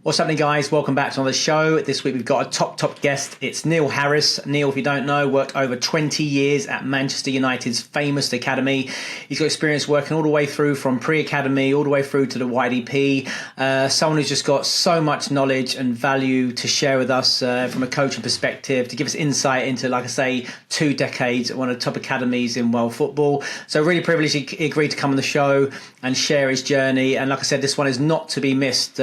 What's happening, guys? Welcome back to another show. This week we've got a top guest. It's Neil Harris. Neil, if you don't know, worked over 20 years at Manchester United's famous academy. He's got experience working all the way through from pre-academy all the way through to the YDP. Someone who's just got so much knowledge and value to share with us from a coaching perspective, to give us insight into, like I say, 2 decades at one of the top academies in world football. So really privileged he agreed to come on the show and share his journey. And like I said, this one is not to be missed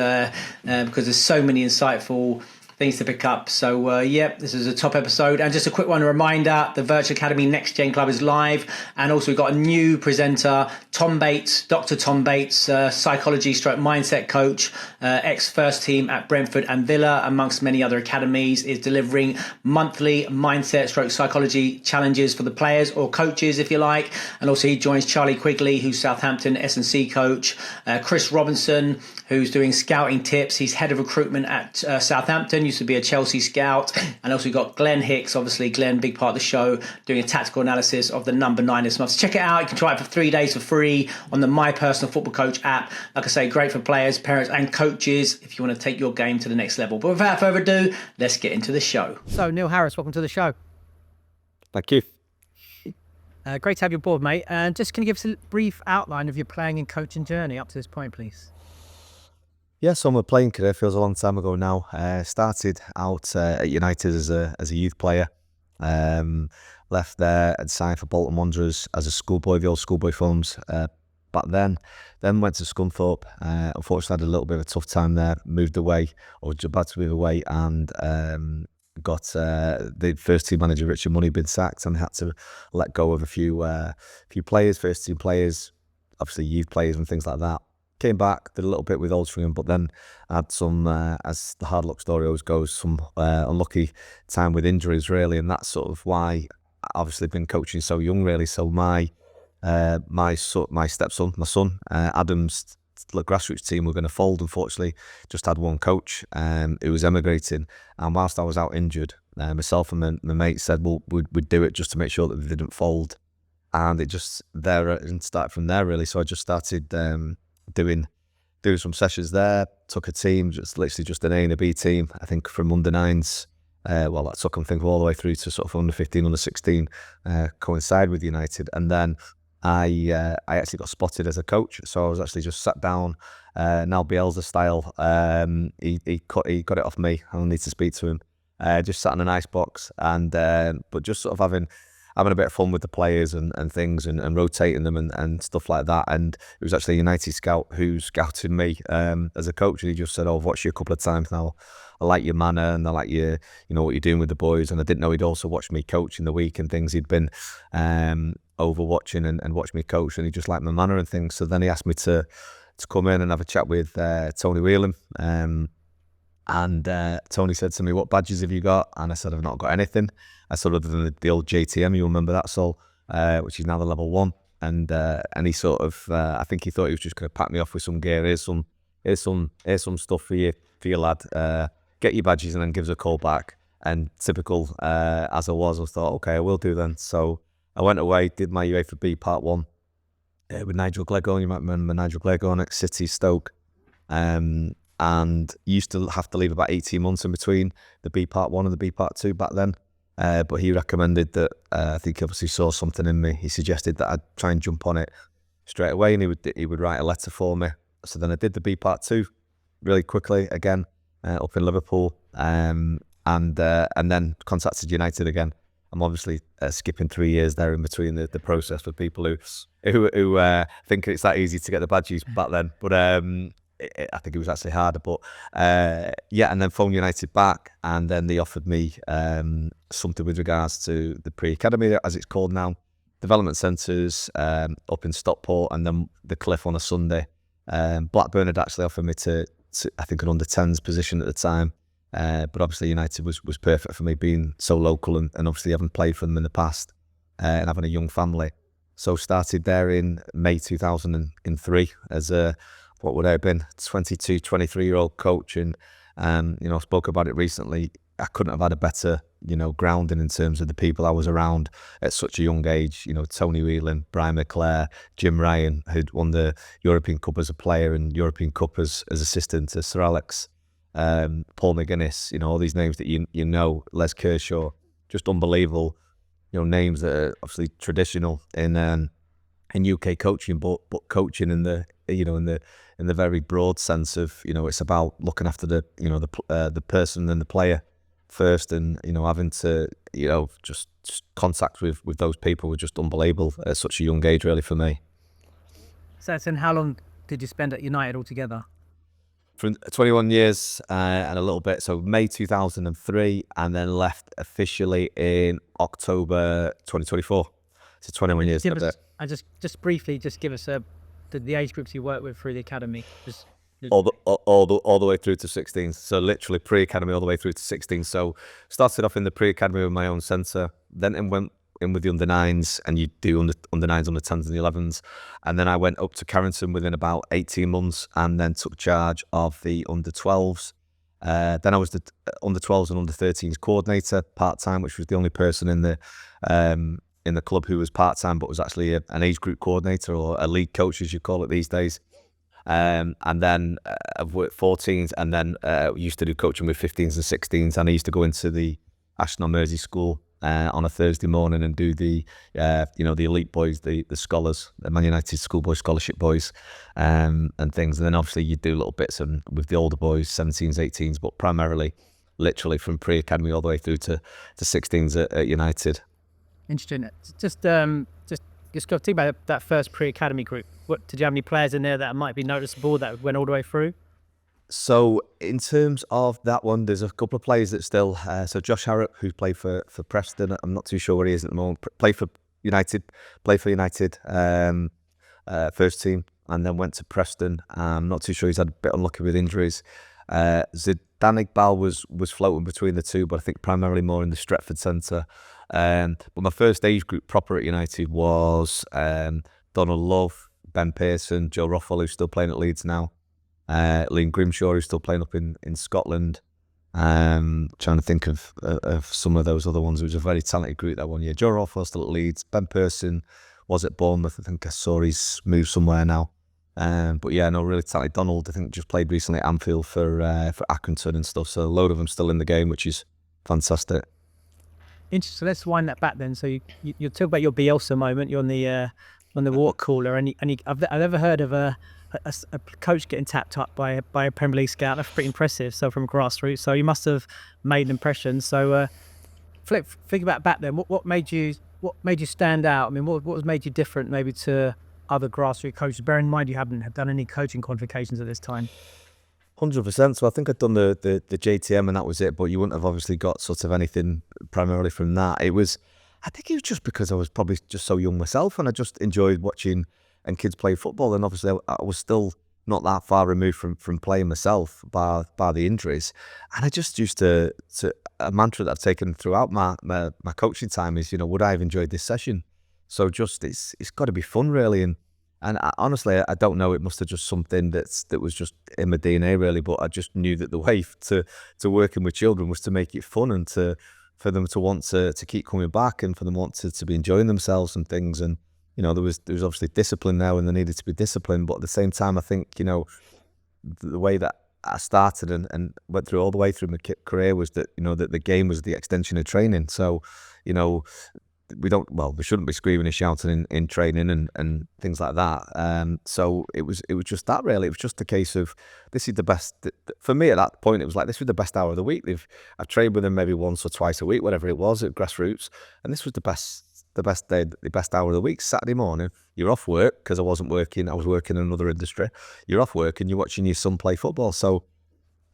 because there's so many insightful things to pick up. So this is a top episode. And just a quick one, a reminder, the Virtual Academy Next Gen Club is live. And also we've got a new presenter, Tom Bates, Dr. Tom Bates, psychology stroke mindset coach, ex-first team at Brentford and Villa, amongst many other academies, is delivering monthly mindset stroke psychology challenges for the players or coaches, if you like. And also he joins Charlie Quigley, who's Southampton S&C coach, Chris Robinson, who's doing scouting tips. He's head of recruitment at Southampton, used to be a Chelsea scout. And also we've got Glenn Hicks, obviously Glenn, big part of the show, doing a tactical analysis of the number 9 this month. So check it out. You can try it for 3 days for free on the My Personal Football Coach app. Like I say, great for players, parents and coaches if you want to take your game to the next level. But without further ado, let's get into the show. So Neil Harris, welcome to the show. Thank you. Great to have you aboard, mate. And just can you give us a brief outline of your playing and coaching journey up to this point, please? Yeah, so my playing career feels a long time ago now. Started out at United as a youth player. Left there and signed for Bolton Wanderers as a schoolboy, the old schoolboy films back then. Then went to Scunthorpe. Unfortunately, had a little bit of a tough time there. Moved away, or about to move away, and got the first team manager Richard Money been sacked, and had to let go of a few players, first team players, obviously youth players and things like that. Came back, did a little bit with Oldstringham, but then had some, as the hard luck story always goes, some unlucky time with injuries, really, and that's sort of why I obviously been coaching so young, really. So my stepson, my son, Adam's grassroots team were going to fold. Unfortunately, just had one coach who was emigrating, and whilst I was out injured, myself and my mate said, well, we'd do it just to make sure that they didn't fold, and it just started from there, really. So I just started doing some sessions there, took a team, literally just an A and a B team, I think from under 9s, that took them all the way through to sort of under 15, under 16, coincide with United. And then I actually got spotted as a coach, so I was actually just sat down, now Bielsa style, he got it off me, I don't need to speak to him, just sat in a nice box, and but just sort of having a bit of fun with the players and things, and rotating them and stuff like that. And it was actually a United scout who scouted me as a coach, and he just said, I've watched you a couple of times now, I like your manner and I like what you're doing with the boys. And I didn't know he'd also watched me coach in the week and things. He'd been overwatching and watched me coach, and he just liked my manner and things. So then he asked me to come in and have a chat with Tony Whelan. And Tony said to me, what badges have you got? And I said, I've not got anything. I said, other than the old JTM, you remember that, Saul, which is now the level 1. And he sort of, I think he thought he was just going to pack me off with some gear. Here's some stuff for you lad. Get your badges and then give us a call back. And typical as I was, I thought, okay, I will do then. So I went away, did my UEFA B Part 1 with Nigel Glegon. You might remember Nigel Glegon at City, Stoke. And used to have to leave about 18 months in between the B Part 1 and the B Part 2 back then. But he recommended that, I think he obviously saw something in me. He suggested that I'd try and jump on it straight away, and he would write a letter for me. So then I did the B Part 2 really quickly again, up in Liverpool, and then contacted United again. I'm obviously skipping 3 years there in between the process for people who think it's that easy to get the badges back then. But I think it was actually harder, but and then phoned United back, and then they offered me something with regards to the pre-academy, as it's called now, development centres up in Stockport, and then the Cliff on a Sunday. Blackburn had actually offered me to I think an under 10s position at the time, but obviously United was perfect for me, being so local and obviously having played for them in the past and having a young family. So started there in May 2003 as a, what would I have been, 22, 23-year-old coach. And, I spoke about it recently. I couldn't have had a better, grounding in terms of the people I was around at such a young age. Tony Whelan, Brian McClare, Jim Ryan, who'd won the European Cup as a player and European Cup as assistant to Sir Alex. Paul McGuinness, all these names that Les Kershaw, just unbelievable, names that are obviously traditional in UK coaching, but coaching in the in the very broad sense of it's about looking after the person and the player first, and having to just contact with those people was just unbelievable at such a young age, really, for me. So then, how long did you spend at United altogether? For 21 years and a little bit. So May 2003, and then left officially in October 2024. So 21 years. Just briefly, give us the age groups you worked with through the academy. All the way through to 16. So literally pre-academy all the way through to 16. So started off in the pre-academy with my own centre, then went in with the under 9s, and you do under 9s, under 10s and the 11s, and then I went up to Carrington within about 18 months, and then took charge of the under 12s. Then I was the under 12s and under 13s coordinator part-time, which was the only person in the club who was part-time, but was actually an age group coordinator, or a league coach as you call it these days. And then I've worked 14s, and then used to do coaching with 15s and 16s, and I used to go into the Ashton on Mersey school on a Thursday morning and do the elite boys, the scholars, the Man United schoolboy scholarship boys, and things. And then obviously you do little bits with the older boys, 17s, 18s, but primarily, literally from pre-academy all the way through to 16s at United. Interesting. Just go think about that first pre-academy group. What did you have any players in there that might be noticeable that went all the way through? So in terms of that one, there's a couple of players that still. So Josh Harrop, who played for Preston, I'm not too sure where he is at the moment. Played for United, first team, and then went to Preston. I'm not too sure, he's had a bit unlucky with injuries. Zidane Iqbal was floating between the two, but I think primarily more in the Stretford centre. But my first age group proper at United was Donald Love, Ben Pearson, Joe Rothwell, who's still playing at Leeds now. Liam Grimshaw, who's still playing up in Scotland. Trying to think of some of those other ones. It was a very talented group that one year. Joe Rothwell still at Leeds. Ben Pearson was at Bournemouth. I think I saw he's moved somewhere now. But yeah, no, really talented. Donald, I think, just played recently at Anfield for Accrington and stuff. So a load of them still in the game, which is fantastic. Interesting. So let's wind that back then. So you talk about your Bielsa moment. You're on the water cooler, and I've never heard of a coach getting tapped up by a Premier League scout. That's pretty impressive. So from grassroots, so you must have made an impression. So think about back then. What made you stand out? I mean, what made you different maybe to other grassroots coaches? Bear in mind you haven't done any coaching qualifications at this time. 100%. So I think I'd done the JTM and that was it, but you wouldn't have obviously got sort of anything primarily from that. I think it was just because I was probably just so young myself, and I just enjoyed watching and kids play football, and obviously I was still not that far removed from playing myself by the injuries, and I just used to a mantra that I've taken throughout my coaching time is, would I have enjoyed this session? So just it's got to be fun, really, and honestly, I don't know. It must have just something that was just in my DNA, really. But I just knew that the way to working with children was to make it fun, and for them to want to keep coming back, and for them want to be enjoying themselves and things. And there was obviously discipline now, and there needed to be discipline. But at the same time, I think the way that I started and went through all the way through my career was that that the game was the extension of training. So we shouldn't be screaming and shouting in training and things like that. So it was just that, really. It was just a case of, this is the best for me at that point. It was like, this was the best hour of the week. I've trained with them maybe once or twice a week, whatever it was, at grassroots, and this was the best day, the best hour of the week. Saturday morning, you're off work because I wasn't working. I was working in another industry. You're off work and you're watching your son play football. So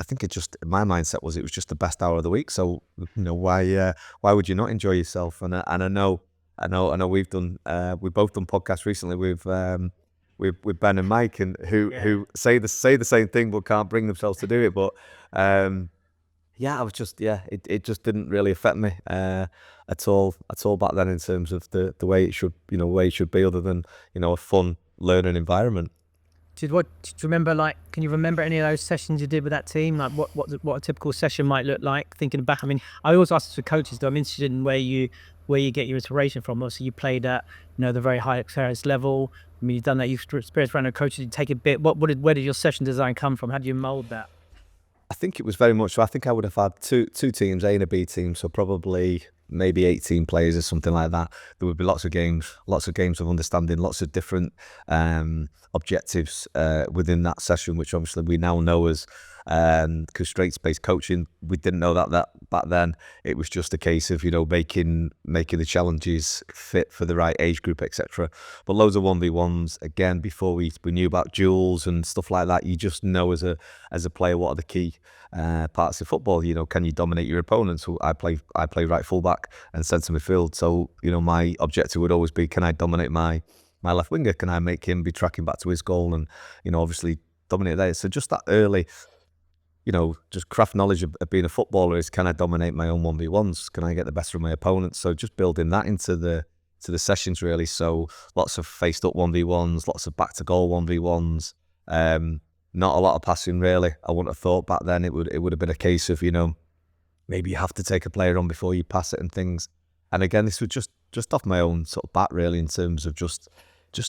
I think my mindset was, it was just the best hour of the week. So why would you not enjoy yourself? And I know we've both done podcasts recently with Ben and Mike, and who say the same thing but can't bring themselves to do it. But I was just it just didn't really affect me at all back then, in terms of the way it should be, other than a fun learning environment. Do you remember, can you remember any of those sessions you did with that team? Like what a typical session might look like, thinking back? I mean, I always ask this for coaches, though. I'm interested in where you get your inspiration from. Obviously, you played at the very high experience level. I mean, you've done that. You've experienced around coaches. You take a bit. Where did your session design come from? How do you mold that? I think it was very much. So I think I would have had two teams, A and a B team. So probably maybe 18 players or something like that. There would be lots of games of understanding, lots of different objectives within that session, which obviously we now know as constraints-based coaching. We didn't know that back then. It was just a case of making the challenges fit for the right age group, etc. But loads of 1v1s again. Before we knew about duels and stuff like that, you just know as a player what are the key parts of football. Can you dominate your opponents? So I play right fullback and centre midfield. So my objective would always be, can I dominate my left winger? Can I make him be tracking back to his goal and obviously dominate there? So just that early, just craft knowledge of being a footballer is, can I dominate my own 1v1s? Can I get the best from my opponents? So just building that into the sessions really. So lots of faced up 1v1s, lots of back to goal 1v1s. Not a lot of passing really. I wouldn't have thought back then it would have been a case of maybe you have to take a player on before you pass it and things. And again, this was just off my own sort of bat really, in terms of just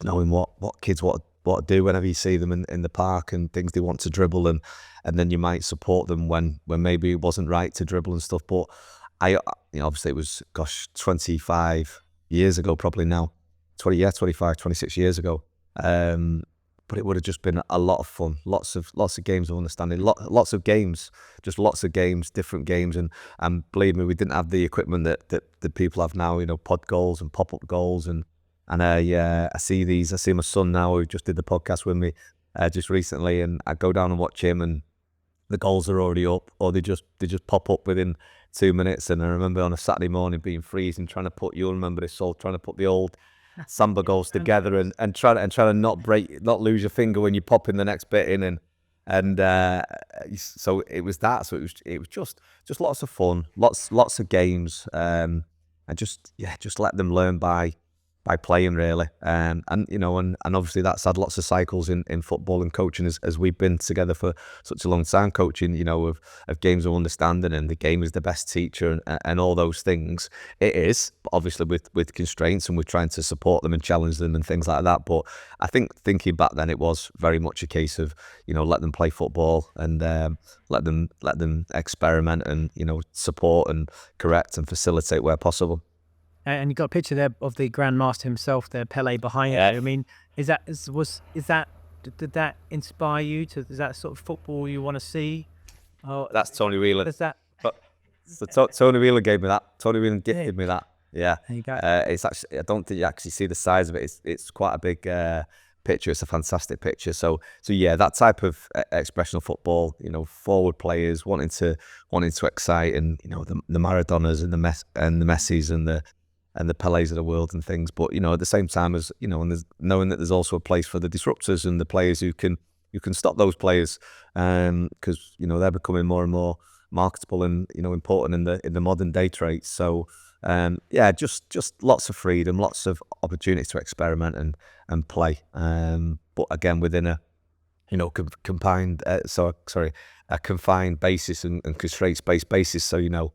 knowing what kids want to do whenever you see them in the park and things they want to dribble, and then you might support them when maybe it wasn't right to dribble and stuff. But I obviously it was 25 years ago probably now, 25, 26 years ago. But it would have just been a lot of fun, lots of games of understanding, lots of games, different games, and believe me, we didn't have the equipment that people have now, pod goals and pop-up goals, and I see my son now who just did the podcast with me just recently, and I go down and watch him, and the goals are already up, or they just pop up within 2 minutes. And I remember on a Saturday morning being freezing, you'll remember this, Saul, trying to put the old samba goals together and trying to not lose your finger when you pop in the next bit in, and so it was that. So it was just lots of fun, lots of games, and just let them learn by playing really, and obviously that's had lots of cycles in football and coaching as we've been together for such a long time coaching, of games of understanding, and the game is the best teacher, and all those things. It is, but obviously with constraints, and we're trying to support them and challenge them and things like that. But I think thinking back then, it was very much a case of let them play football, and let them experiment, and support and correct and facilitate where possible. And you got a picture there of the Grandmaster himself there, Pele, behind you. I mean, did that inspire you to? Is that sort of football you want to see? Oh, that's Tony Whelan. Is that? So Tony Whelan gave me that. Tony Whelan gifted me that. Yeah. There you go. It's actually, I don't think you actually see the size of it. It's quite a big picture. It's a fantastic picture. So yeah, that type of expression of football. Forward players wanting to excite, and the Maradonas and the Messis and the Pelés of the world and things. But at the same time, as and there's knowing that there's also a place for the disruptors and the players who can stop those players, because they're becoming more and more marketable and important in the modern day traits. So yeah, just lots of freedom, lots of opportunities to experiment and play. But again, within a confined a confined basis and constraints-based basis. So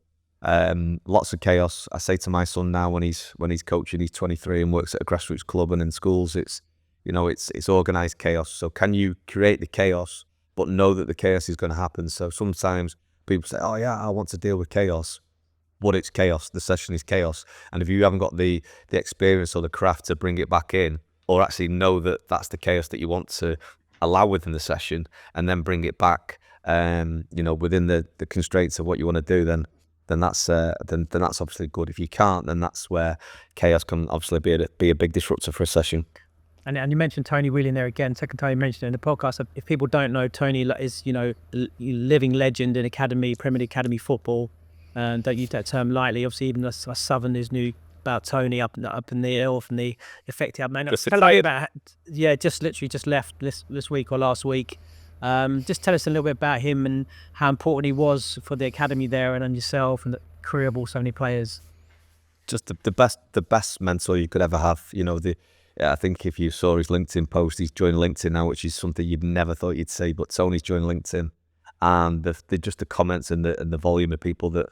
lots of chaos. I say to my son now, when he's coaching, he's 23 and works at a grassroots club and in schools, it's organized chaos. So can you create the chaos but know that the chaos is going to happen? So sometimes people say, oh yeah, I want to deal with chaos, but it's chaos. The session is chaos, and if you haven't got the experience or the craft to bring it back in, or actually know that that's the chaos that you want to allow within the session, and then bring it back within the constraints of what you want to do, then that's obviously good. If you can't, then that's where chaos can obviously be a big disruptor for a session. And you mentioned Tony Whelan there again. Second time you mentioned it in the podcast. If people don't know, Tony is living legend in Premier League academy football, and don't use that term lightly. Obviously, even us Southerners knew about Tony up in the north and the effect he had. Tell us about, just literally just left this week or last week. Just tell us a little bit about him and how important he was for the academy there, and on yourself and the career of all so many players. Just the best mentor you could ever have. I think if you saw his LinkedIn post, he's joined LinkedIn now, which is something you'd never thought you'd see. But Tony's joined LinkedIn, and the comments and the volume of people that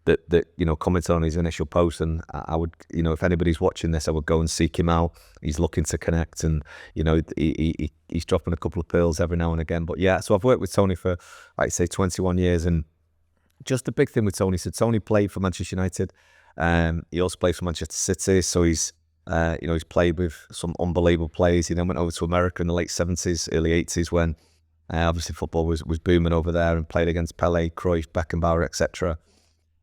that commented on his initial post, and I would, if anybody's watching this, I would go and seek him out. He's looking to connect, and he's dropping a couple of pearls every now and again. But yeah, so I've worked with Tony for, like I say, 21 years, and just the big thing with Tony, so Tony played for Manchester United. He also played for Manchester City, so he's played with some unbelievable players. He then went over to America in the late 70s, early 80s, when obviously football was booming over there, and played against Pele, Cruyff, Beckenbauer, etc.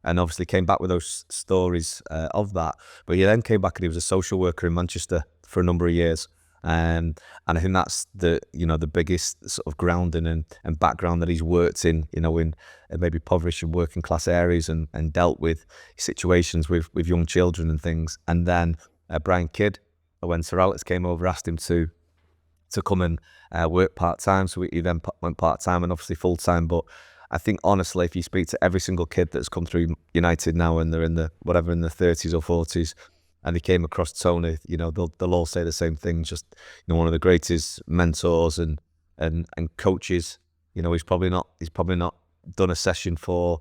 And obviously came back with those stories of that. But he then came back and he was a social worker in Manchester for a number of years. And I think that's the biggest sort of grounding and background that he's worked in maybe impoverished and working class areas, and dealt with situations with young children and things. And then Brian Kidd, when Sir Alex came over, asked him to come and work part-time. So he then went part-time and obviously full-time. But I think, honestly, if you speak to every single kid that's come through United now, and they're in the 30s or 40s, and they came across Tony, they'll all say the same thing. Just one of the greatest mentors and coaches. He's probably not done a session for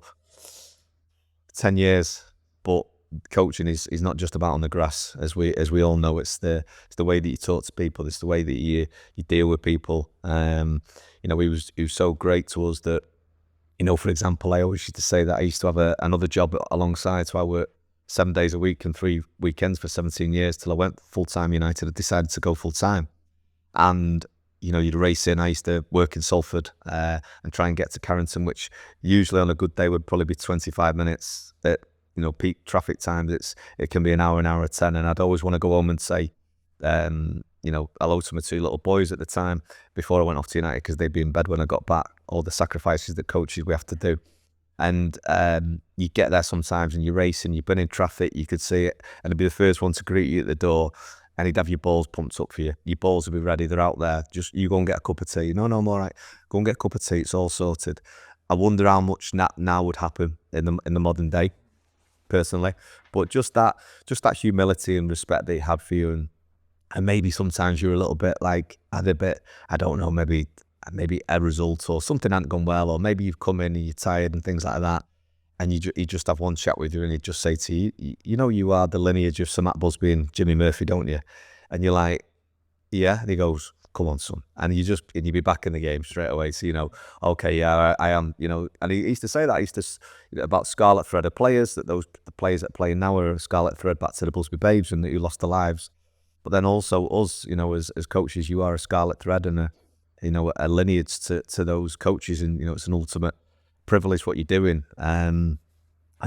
10 years, but coaching is not just about on the grass, as we all know. It's the way that you talk to people. It's the way that you deal with people. He was so great to us that, for example, I always used to say that I used to have another job alongside. So I worked 7 days a week and 3 weekends for 17 years till I went full-time United. I decided to go full-time. And, you'd race in. I used to work in Salford and try and get to Carrington, which usually on a good day would probably be 25 minutes. At, peak traffic times, it can be an hour 10. And I'd always want to go home and say, hello to my 2 little boys at the time before I went off to United, because they'd be in bed when I got back. All the sacrifices that coaches we have to do. And you get there sometimes and you're racing, you've been in traffic, you could see it, and he'd be the first one to greet you at the door, and he'd have your balls pumped up for you. Your balls will be ready, they're out there. Just, you go and get a cup of tea. No, I'm all right. Go and get a cup of tea, it's all sorted. I wonder how much now would happen in the modern day, personally. But just that humility and respect that he had for you, and maybe sometimes you're a little bit like, I don't know, maybe a result or something hadn't gone well, or maybe you've come in and you're tired and things like that, and you just have one chat with you, and he'd just say to you, you are the lineage of Sir Matt Busby and Jimmy Murphy, don't you? And you're like, yeah. And he goes, come on, son. And you'd be back in the game straight away. So, okay, yeah, I am, and he used to say that, about scarlet thread of players, that the players that are playing now are a scarlet thread back to the Busby Babes, and that who lost their lives. But then also us, as coaches, you are a scarlet thread and a lineage to those coaches, and it's an ultimate privilege what you're doing and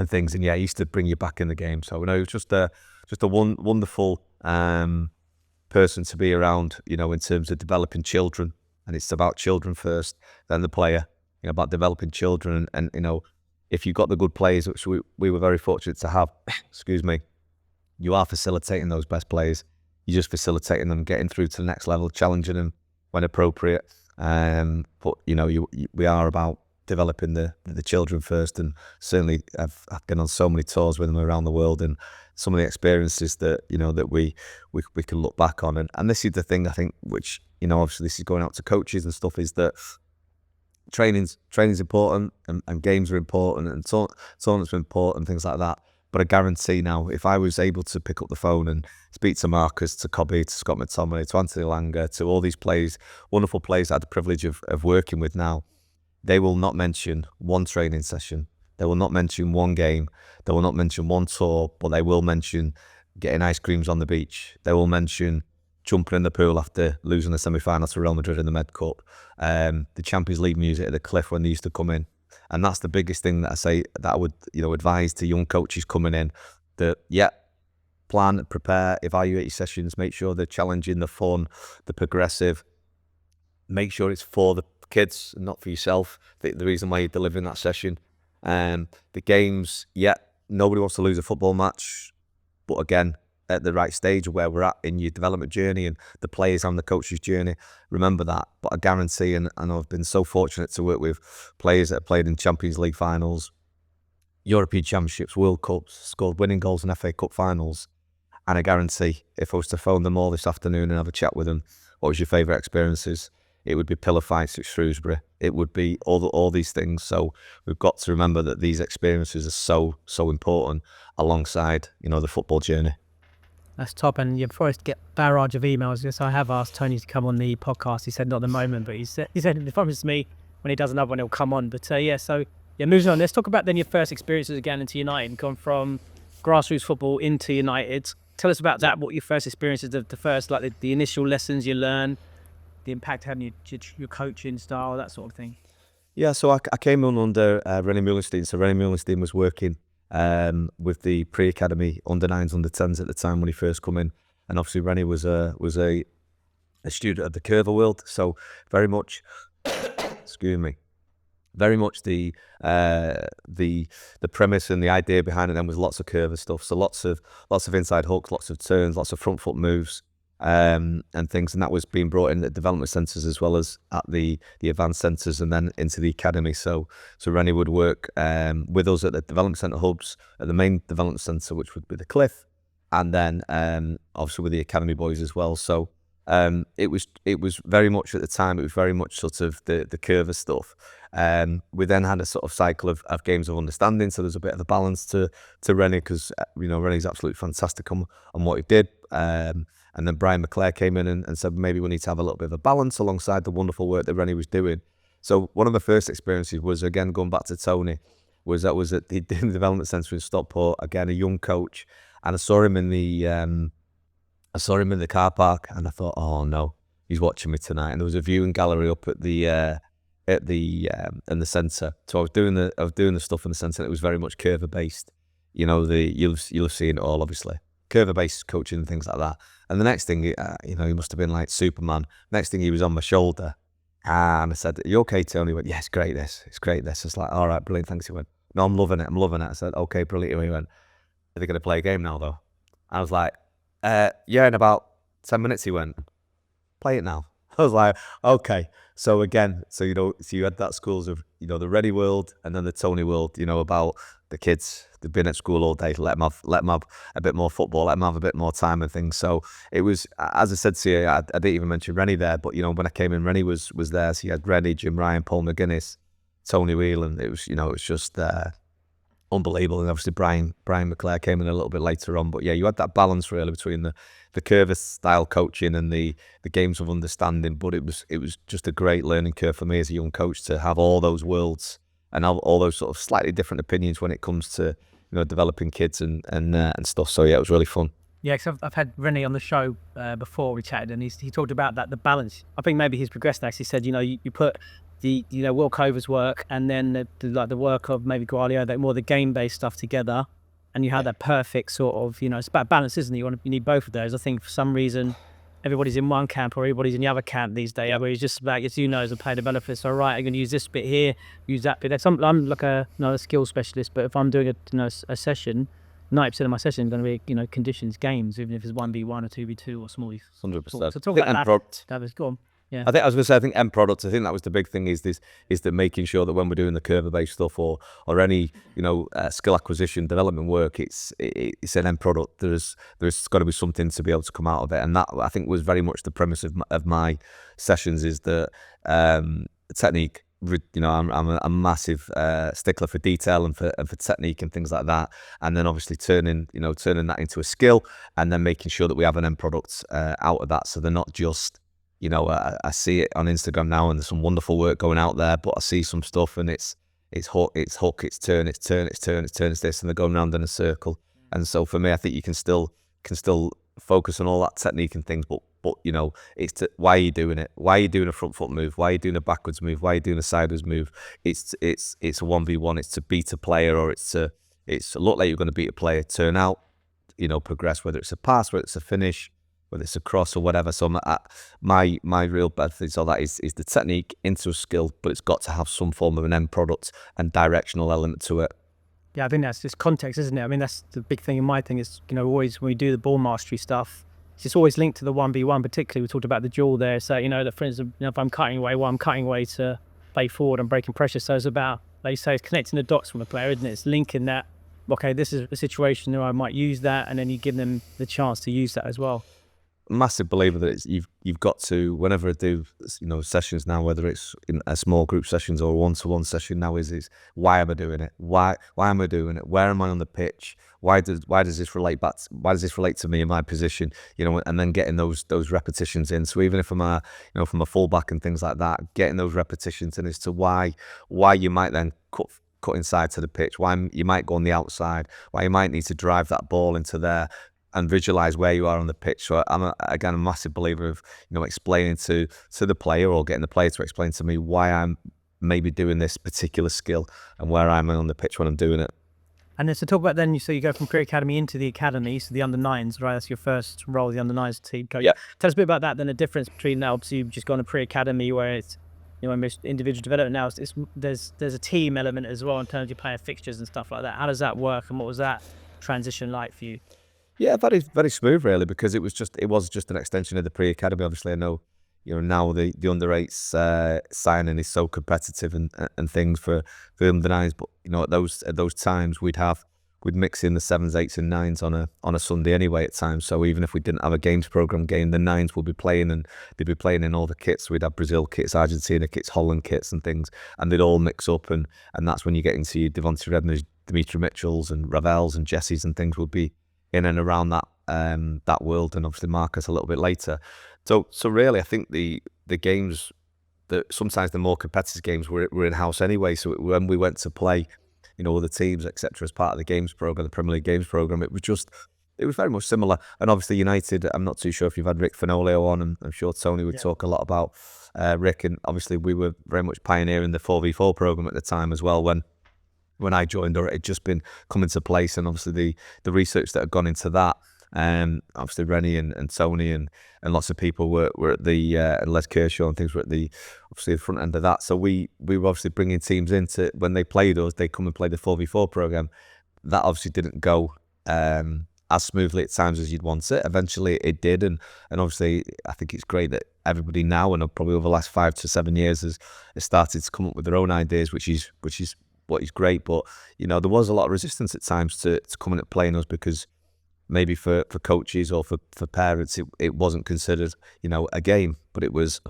things. And yeah, he used to bring you back in the game. So it was just a wonderful person to be around, in terms of developing children. And it's about children first, then the player. About developing children, and if you've got the good players, which we were very fortunate to have, excuse me, you are facilitating those best players. You're just facilitating them getting through to the next level, challenging them when appropriate. But we are about developing the children first, and certainly I've been on so many tours with them around the world, and some of the experiences that that we can look back on, and this is the thing, I think, which obviously this is going out to coaches and stuff, is that training's important, and games are important, and tournaments are important, things like that. But I guarantee now, if I was able to pick up the phone and speak to Marcus, to Cobby, to Scott McTominay, to Anthony Langer, to all these players, wonderful players I had the privilege of working with now, they will not mention one training session. They will not mention one game. They will not mention one tour, but they will mention getting ice creams on the beach. They will mention jumping in the pool after losing the semi-final to Real Madrid in the Med Cup. The Champions League music at the Cliff when they used to come in. And that's the biggest thing that I say, that I would advise to young coaches coming in, that plan, prepare, evaluate your sessions, make sure they're challenging, the fun, the progressive, make sure it's for the kids and not for yourself, the reason why you're delivering that session. The games, nobody wants to lose a football match, but again, at the right stage of where we're at in your development journey and the players and the coach's journey, remember that. But I guarantee, and I've been so fortunate to work with players that have played in Champions League finals, European Championships, World Cups, scored winning goals in FA Cup finals, and I guarantee if I was to phone them all this afternoon and have a chat with them, what was your favourite experiences? It would be pillar fights at Shrewsbury. It would be all these things. So we've got to remember that these experiences are so important alongside, the football journey. That's top. And before I get barrage of emails, yes, I have asked Tony to come on the podcast. He said not at the moment, but he said he promised me when he does another one, he'll come on. But moving on. Let's talk about then your first experiences again into United. Gone from grassroots football into United. Tell us about that. What your first experiences, the first, like the initial lessons you learn, the impact having your coaching style, that sort of thing. Yeah, so I came on under Rennie Mullenstein. So Rennie Mullenstein was working with the pre-academy under-9s, under-10s at the time when he first come in, and obviously Rennie was a student of the curver world. So very much, excuse me, very much the premise and the idea behind it then was lots of curver stuff. So lots of inside hooks, lots of turns, lots of front foot moves. And things, and that was being brought in at development centres as well as at the advanced centres and then into the academy. So Rennie would work with us at the development centre hubs, at the main development centre, which would be the Cliff, and then obviously with the academy boys as well. So it was very much at the time, it was very much sort of the curver stuff. We then had a sort of cycle of games of understanding, so there's a bit of a balance to Rennie, because Rennie's absolutely fantastic on what he did. And then Brian McClare came in and said maybe we need to have a little bit of a balance alongside the wonderful work that Rennie was doing. So one of the first experiences was, again, going back to Tony, was at the development centre in Stockport. Again, a young coach, and I saw him in the car park, and I thought, oh no, he's watching me tonight. And there was a viewing gallery up at the in the centre. So I was doing the stuff in the centre. And it was very much curver based. You'll have seen it all, obviously. Curver based coaching and things like that. And the next thing, he must have been like Superman. Next thing, he was on my shoulder, and I said, "Are you okay, Tony?" He went, "Yeah, it's great. This, it's great. This." I was like, "All right, brilliant, thanks." He went, "No, I'm loving it. I'm loving it." I said, "Okay, brilliant." He went, "Are they going to play a game now, though?" I was like, "Yeah, in about 10 minutes." He went, "Play it now." I was like, "Okay." So again, so you had that schools of the Rennie world and then the Tony world. About the kids. They've been at school all day. Let them have a bit more football. Let them have a bit more time and things. So it was, as I said to you, I didn't even mention Rennie there, but when I came in, Rennie was there. So you had Rennie, Jim Ryan, Paul McGuinness, Tony Whelan. It was it was just unbelievable. And obviously Brian McClare came in a little bit later on. But yeah, you had that balance really between the curve style coaching and the games of understanding. But it was just a great learning curve for me as a young coach to have all those worlds and all those sort of slightly different opinions when it comes to developing kids and stuff. So yeah, it was really fun. Yeah, because I've had Rennie on the show before we chatted, and he talked about the balance. I think maybe he's progressed now. He said, you put the Will Cover's work and then the work of maybe Guardiola, more the game based stuff together, and you have that perfect sort of it's about balance, isn't it? You need both of those. I think for some reason everybody's in one camp or everybody's in the other camp these days, where it's just about, as as a player developer, so right, I'm going to use this bit here, use that bit. I'm like a skill specialist, but if I'm doing a session, 90% of my session is going to be conditions games, even if it's 1v1 or 2v2 or small. 100%. So talk about that. That was good. Yeah. I think end product. I think that was the big thing is that making sure that when we're doing the curve based stuff or any skill acquisition development work, it's an end product. There's got to be something to be able to come out of it, and that I think was very much the premise of my sessions is that technique. I'm a massive stickler for detail and for technique and things like that, and then obviously turning that into a skill, and then making sure that we have an end product out of that, so they're not just. I see it on Instagram now, and there's some wonderful work going out there. But I see some stuff, and it's hook, it's turn, it's this, and they're going round in a circle. And so for me, I think you can still focus on all that technique and things, but it's why are you doing it? Why are you doing a front foot move? Why are you doing a backwards move? Why are you doing a sideways move? It's a 1v1. It's to beat a player, or it's to look like you're going to beat a player. Turn out, progress. Whether it's a pass, whether it's a finish, whether it's a cross or whatever. So my real bad thing all that is the technique into a skill, but it's got to have some form of an end product and directional element to it. Yeah, I think that's just context, isn't it? I mean, that's the big thing in my thing is, always when we do the ball mastery stuff, it's just always linked to the 1v1, particularly we talked about the duel there. So, for instance, if I'm cutting away, I'm cutting away to play forward, I'm breaking pressure. So it's about, like you say, it's connecting the dots from a player, isn't it? It's linking that, okay, this is a situation where I might use that, and then you give them the chance to use that as well. massive believer that you've got to, whenever I do sessions now, whether it's in a small group sessions or a one-to-one session now, is why am I doing it? Why am I doing it? Where am I on the pitch? Why does this relate back? Why does this relate to me in my position? And then getting those repetitions in. So even if I'm from a fullback and things like that, getting those repetitions in as to why you might then cut inside to the pitch, why you might go on the outside, why you might need to drive that ball into there, and visualize where you are on the pitch. So I'm again a massive believer of explaining to the player, or getting the player to explain to me why I'm maybe doing this particular skill and where I'm on the pitch when I'm doing it. And then to talk about then, so you go from career academy into the academy, so the under-9s, right? That's your first role, the under-9s team coach. Yeah. Tell us a bit about that. Then the difference between now, obviously you've just gone to pre-academy where it's individual development. Now there's a team element as well in terms of your player fixtures and stuff like that. How does that work, and what was that transition like for you? Yeah, very, very smooth really, because it was just an extension of the pre-academy. Obviously, I know, now the under-8s signing is so competitive and things for the under-9s, but at those times we'd mix in the 7s, 8s and 9s on a Sunday anyway at times. So even if we didn't have a games program game, the 9s would be playing, and they'd be playing in all the kits. We'd have Brazil kits, Argentina kits, Holland kits and things, and they'd all mix up, and that's when you get into your Devontae Redmond's, Dimitri Mitchells and Ravels and Jesse's and things would be in and around that world, and obviously Marcus a little bit later. So really, I think the games, sometimes the more competitive games were in house anyway. So when we went to play, other teams, etc., as part of the games program, the Premier League games program, it was very much similar. And obviously United, I'm not too sure if you've had Rick Fenolio on, and I'm sure Tony would talk a lot about Rick. And obviously we were very much pioneering the 4v4 program at the time as well. When I joined, or it had just been coming to place, and obviously the research that had gone into that. Obviously Rennie and Tony and lots of people were at the and Les Kershaw and things were at the front end of that. So we were obviously bringing teams in to, when they played us, they come and play the 4v4 program. That obviously didn't go as smoothly at times as you'd want it. Eventually it did, and obviously I think it's great that everybody now, and probably over the last 5 to 7 years, has started to come up with their own ideas, which is what is great. But there was a lot of resistance at times to coming and playing us, because maybe for coaches or for parents it wasn't considered a game, but it was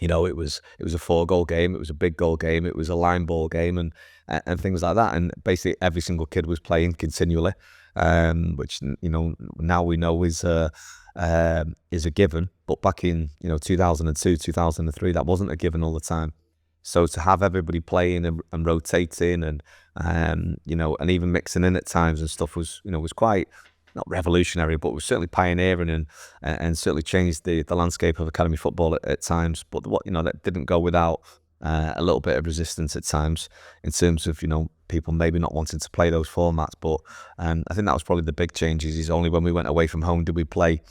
it was a 4-goal game, it was a big goal game, it was a line ball game, and things like that. And basically every single kid was playing continually, which now we know is a given. But back in 2002, 2003, that wasn't a given all the time. So to have everybody playing and rotating and even mixing in at times and stuff was quite, not revolutionary, but was certainly pioneering and certainly changed the landscape of academy football at times. But that didn't go without a little bit of resistance at times, in terms of people maybe not wanting to play those formats. But I think that was probably the big changes. Is only when we went away from home did we play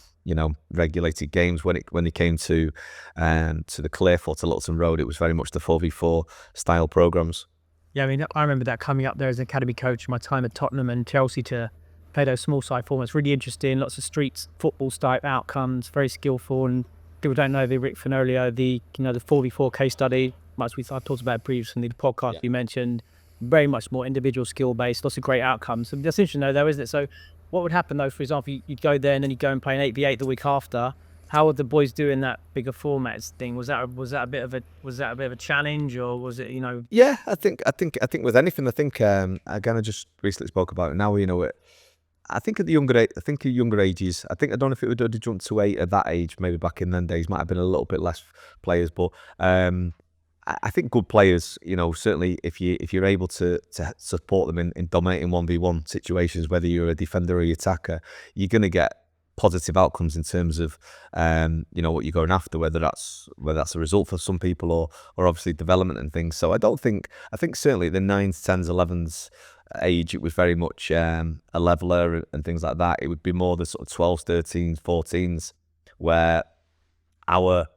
regulated games. When they came to the Clearfoot to Luton Road, it was very much the 4v4 style programs. Yeah, I mean, I remember that coming up there as an academy coach, my time at Tottenham and Chelsea, to play those small side formats. Really interesting, lots of street football type outcomes, very skillful. And people don't know the Rick Fenolio, the 4v4 case study, much I've talked about previously in the podcast. You mentioned very much more individual skill based, lots of great outcomes. So that's interesting though, isn't it? So what would happen though, for example, you'd go there and then you go and play an 8v8 the week after? How would the boys do in that bigger formats thing? Was that a bit of a challenge, or was it Yeah, I think with anything, again, I just recently spoke about it. Now I think at younger ages, I don't know if it would have jumped to 8 at that age. Maybe back in them days might have been a little bit less players, but I think good players, certainly if you're able to support them in dominating 1v1 situations, whether you're a defender or an attacker, you're going to get positive outcomes in terms of what you're going after, whether that's a result for some people or obviously development and things. So I think certainly the 9s, 10s, 11s age, it was very much a leveler and things like that. It would be more the sort of 12s, 13s, 14s, where our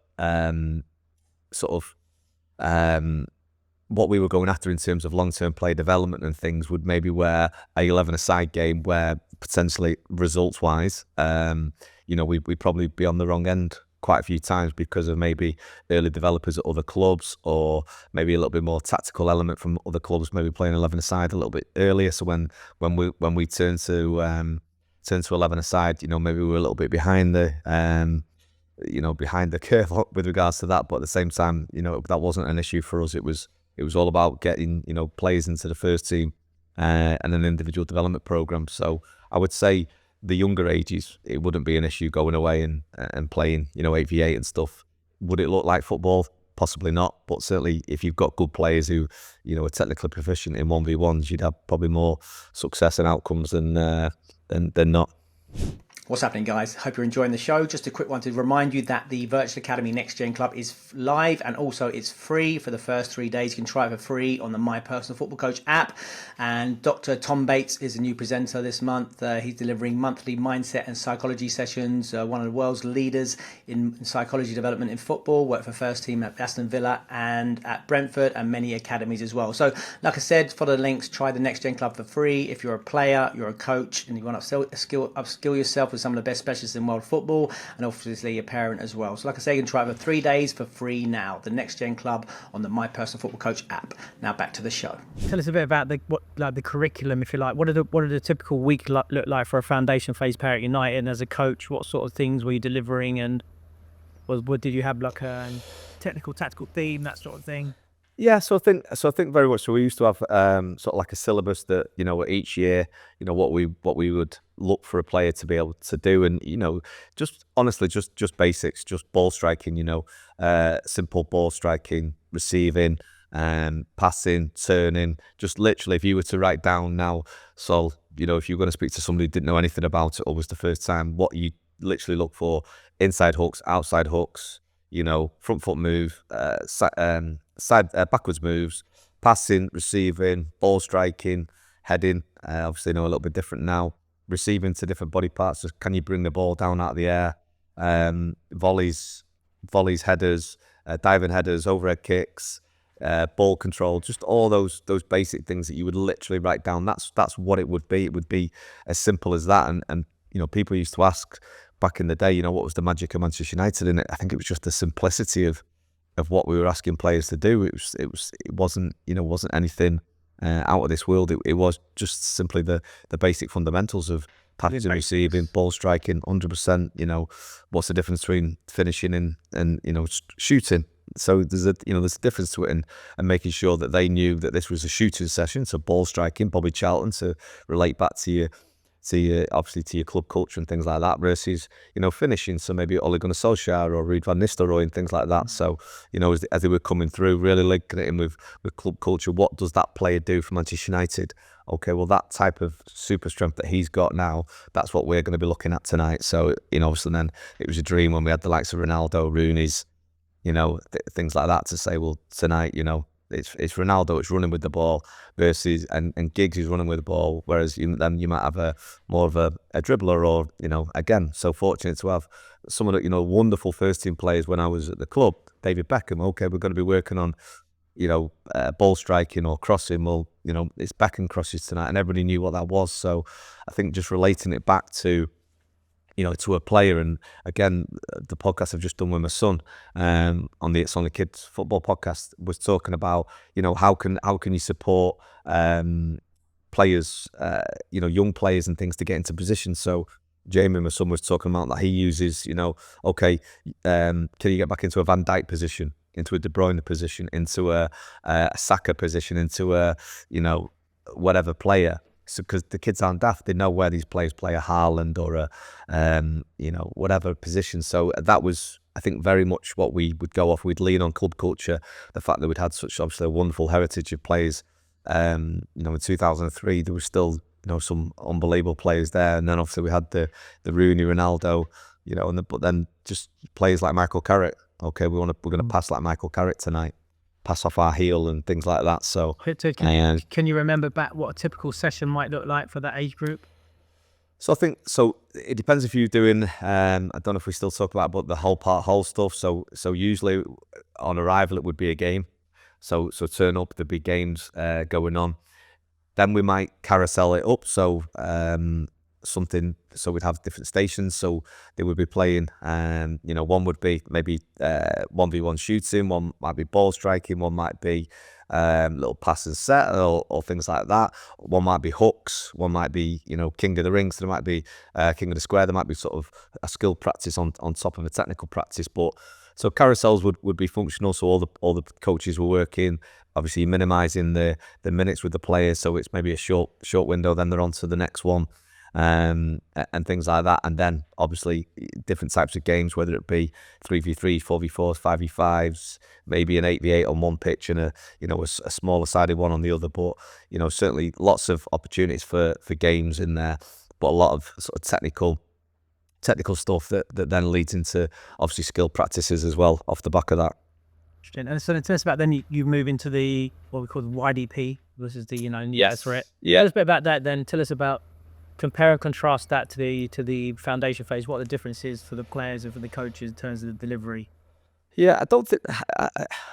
what we were going after in terms of long-term play development and things would maybe where a 11-a-side game, where potentially results-wise, we'd probably be on the wrong end quite a few times because of maybe early developers at other clubs, or maybe a little bit more tactical element from other clubs, maybe playing 11-a-side a little bit earlier. So when we turn to turn to 11 aside, maybe we were a little bit behind the behind the curve with regards to that, but at the same time, that wasn't an issue for us. It was all about getting players into the first team and an individual development program. So I would say the younger ages, it wouldn't be an issue going away and playing 8v8 and stuff. Would it look like football? Possibly not, but certainly if you've got good players who are technically proficient in 1v1s, you'd have probably more success and outcomes than not. What's happening, guys? Hope you're enjoying the show. Just a quick one to remind you that the Virtual Academy Next Gen Club is live, and also it's free for the first 3 days. You can try it for free on the My Personal Football Coach app. And Dr. Tom Bates is a new presenter this month. He's delivering monthly mindset and psychology sessions. One of the world's leaders in psychology development in football. Worked for first team at Aston Villa and at Brentford, and many academies as well. So, like I said, follow the links. Try the Next Gen Club for free. If you're a player, you're a coach, and you want to upskill yourself with some of the best specialists in world football, and obviously a parent as well. So like I say, you can try it for 3 days for free now. The Next Gen Club on the My Personal Football Coach app. Now back to the show. Tell us a bit about the curriculum, if you like. What are the typical week look like for a foundation phase player at United? And as a coach, what sort of things were you delivering? And what did you have, like a technical, tactical theme, that sort of thing? Yeah, so I think very much. So we used to have sort of like a syllabus that each year, what we would look for a player to be able to do, and just honestly, just basics, just ball striking, simple ball striking, receiving, passing, turning. Just literally, if you were to write down now, so if you're going to speak to somebody who didn't know anything about it or was the first time, what you literally look for: inside hooks, outside hooks, front foot move, side backwards moves, passing, receiving, ball striking, heading. Obviously, a little bit different now. Receiving to different body parts. So can you bring the ball down out of the air? Volleys, headers, diving headers, overhead kicks, ball control. Just all those basic things that you would literally write down. That's what it would be. It would be as simple as that. And people used to ask back in the day, what was the magic of Manchester United in it? I think it was just the simplicity of what we were asking players to do. It wasn't anything out of this world. It was just simply the basic fundamentals of passing, receiving, ball striking, 100%. What's the difference between finishing and shooting? So there's a difference to it, and making sure that they knew that this was a shooting session. So ball striking, Bobby Charlton, to relate back to your obviously to your club culture and things like that, versus finishing, so maybe Ole Gunnar Solskjaer or Ruud van Nistelrooy and things like that. So as they were coming through, really linking it in with club culture. What does that player do for Manchester United? Okay, well, that type of super strength that he's got now, that's what we're going to be looking at tonight. So obviously then it was a dream when we had the likes of Ronaldo, Rooney's, things like that, to say, well, tonight it's Ronaldo, it's running with the ball, versus and Giggs is running with the ball, whereas then you might have more of a dribbler, or again, so fortunate to have some of the wonderful first team players when I was at the club. David Beckham. Okay, we're going to be working on ball striking or crossing. Well, it's Beckham crosses tonight, and everybody knew what that was. So I think just relating it back to to a player. And again, the podcast I've just done with my son on the It's Only Kids football podcast was talking about how can you support players, young players and things to get into position. So Jamie, my son, was talking about that he uses okay, can you get back into a Van Dijk position, into a De Bruyne position, into a Saka position, into a whatever player. So because the kids aren't daft, they know where these players play, a Haaland or a whatever position. So that was, I think, very much what we would go off. We'd lean on club culture, the fact that we'd had such obviously a wonderful heritage of players. In 2003 there was still some unbelievable players there, and then obviously we had the Rooney, Ronaldo, but then just players like Michael Carrick. Okay, we're going to pass like Michael Carrick tonight. Pass off our heel and things like that. So can you remember back what a typical session might look like for that age group? So I think it depends if you're doing I don't know if we still talk about, but the whole stuff. So usually on arrival it would be a game. So turn up, there'd be games going on. Then we might carousel it up. So something. So we'd have different stations. So they would be playing, one would be maybe 1v1 shooting, one might be ball striking, one might be little pass and set or things like that. One might be hooks, one might be, King of the Ring, so there might be King of the Square, there might be sort of a skill practice on top of a technical practice. But so carousels would be functional, so all the coaches were working, obviously minimising the minutes with the players, so it's maybe a short window, then they're on to the next one. And things like that, and then obviously different types of games, whether it be 3v3, 4v4s, 5v5s, maybe an 8v8 on one pitch and a smaller sided one on the other. But certainly lots of opportunities for games in there, but a lot of sort of technical stuff that then leads into obviously skill practices as well off the back of that. Interesting. And so tell us about then you move into the what we call the YDP versus the Yes. threat. Yeah. Tell us a bit about that. Then tell us about. Compare and contrast that to the foundation phase. What the difference is for the players and for the coaches in terms of the delivery. Yeah, I don't think.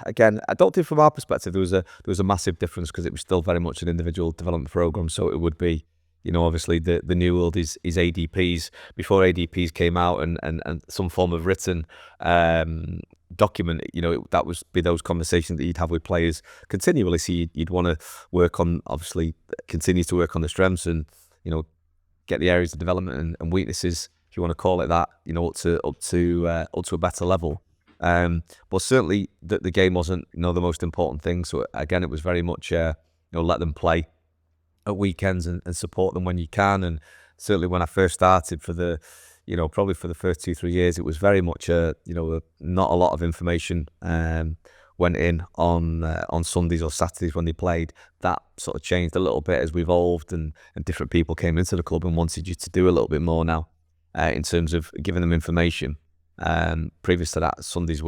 Again, I don't think from our perspective there was a massive difference, because it was still very much an individual development program. So it would be, obviously the new world is ADPs. Before ADPs came out and some form of written document, that was be those conversations that you'd have with players continually. So you'd want to work on, obviously, continue to work on the strengths and get the areas of development and weaknesses, if you want to call it that, up to a better level. But certainly the game wasn't the most important thing. So again, it was very much let them play at weekends and support them when you can. And certainly when I first started, for the probably for the first 2-3 years, it was very much not a lot of information went in on Sundays or Saturdays when they played. That sort of changed a little bit as we evolved and different people came into the club and wanted you to do a little bit more now in terms of giving them information. Previous to that, Sundays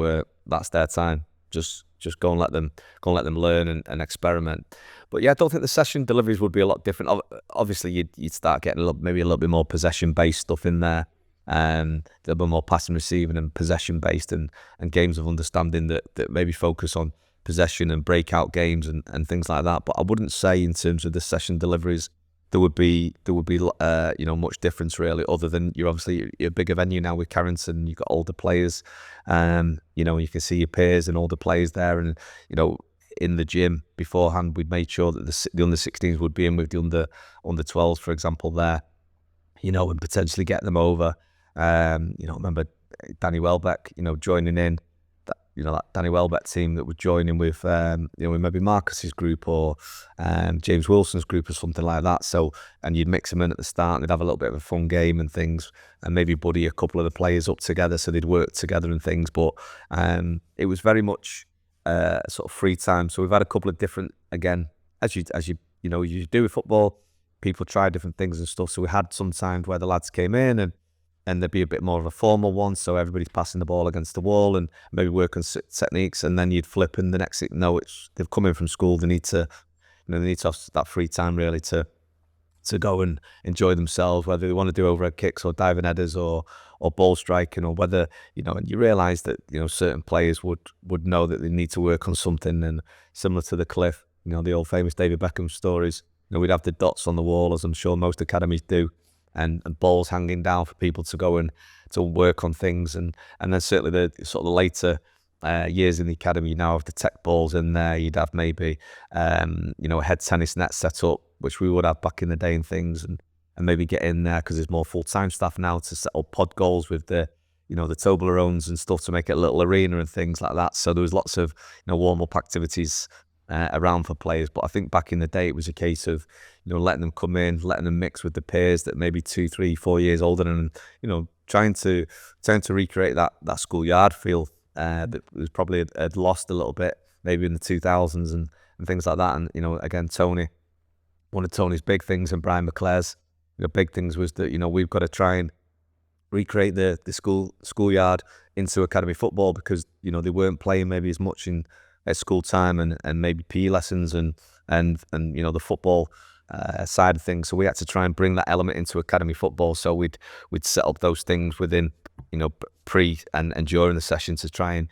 that's their time. Just go and let them learn and experiment. But yeah, I don't think the session deliveries would be a lot different. Obviously, you'd start getting maybe a little bit more possession based stuff in there. A little bit more passing, receiving and possession based, and games of understanding that maybe focus on possession and breakout games and things like that. But I wouldn't say in terms of the session deliveries there would be much difference really, other than you're a bigger venue now with Carrington. You've got older players, you can see your peers and older players there, and in the gym beforehand we'd made sure that the under 16s would be in with the under 12s, for example, there, and potentially get them over. Remember Danny Welbeck, joining in that Danny Welbeck team that would join in with, maybe Marcus's group or James Wilson's group or something like that. So, and you'd mix them in at the start and they'd have a little bit of a fun game and things, and maybe buddy a couple of the players up together so they'd work together and things. But it was very much sort of free time. So we've had a couple of different, again, as you do with football, people try different things and stuff. So we had some times where the lads came in and there'd be a bit more of a formal one, so everybody's passing the ball against the wall and maybe work on techniques, and then you'd flip, and the next thing, they've come in from school, they need to have that free time really to go and enjoy themselves, whether they want to do overhead kicks or diving headers or ball striking, or whether, and you realise that, certain players would know that they need to work on something, and similar to the cliff, the old famous David Beckham stories, we'd have the dots on the wall, as I'm sure most academies do, and balls hanging down for people to go and to work on things, and then certainly the sort of the later years in the academy, you now have the tech balls in there. You'd have maybe a head tennis net set up, which we would have back in the day and things, and maybe get in there because there's more full-time staff now to set up pod goals with the the Toblerones and stuff to make it a little arena and things like that. So there was lots of warm-up activities around for players. But I think back in the day it was a case of letting them come in, letting them mix with the peers that maybe 2, 3, 4 years older, and trying to recreate that schoolyard feel that was probably had lost a little bit maybe in the 2000s and things like that. And again, Tony, one of Tony's big things, and Brian McClare's big things was that we've got to try and recreate the schoolyard into academy football, because they weren't playing maybe as much at school time and maybe PE lessons and the football side of things. So we had to try and bring that element into academy football. So we'd set up those things within pre and during the session to try and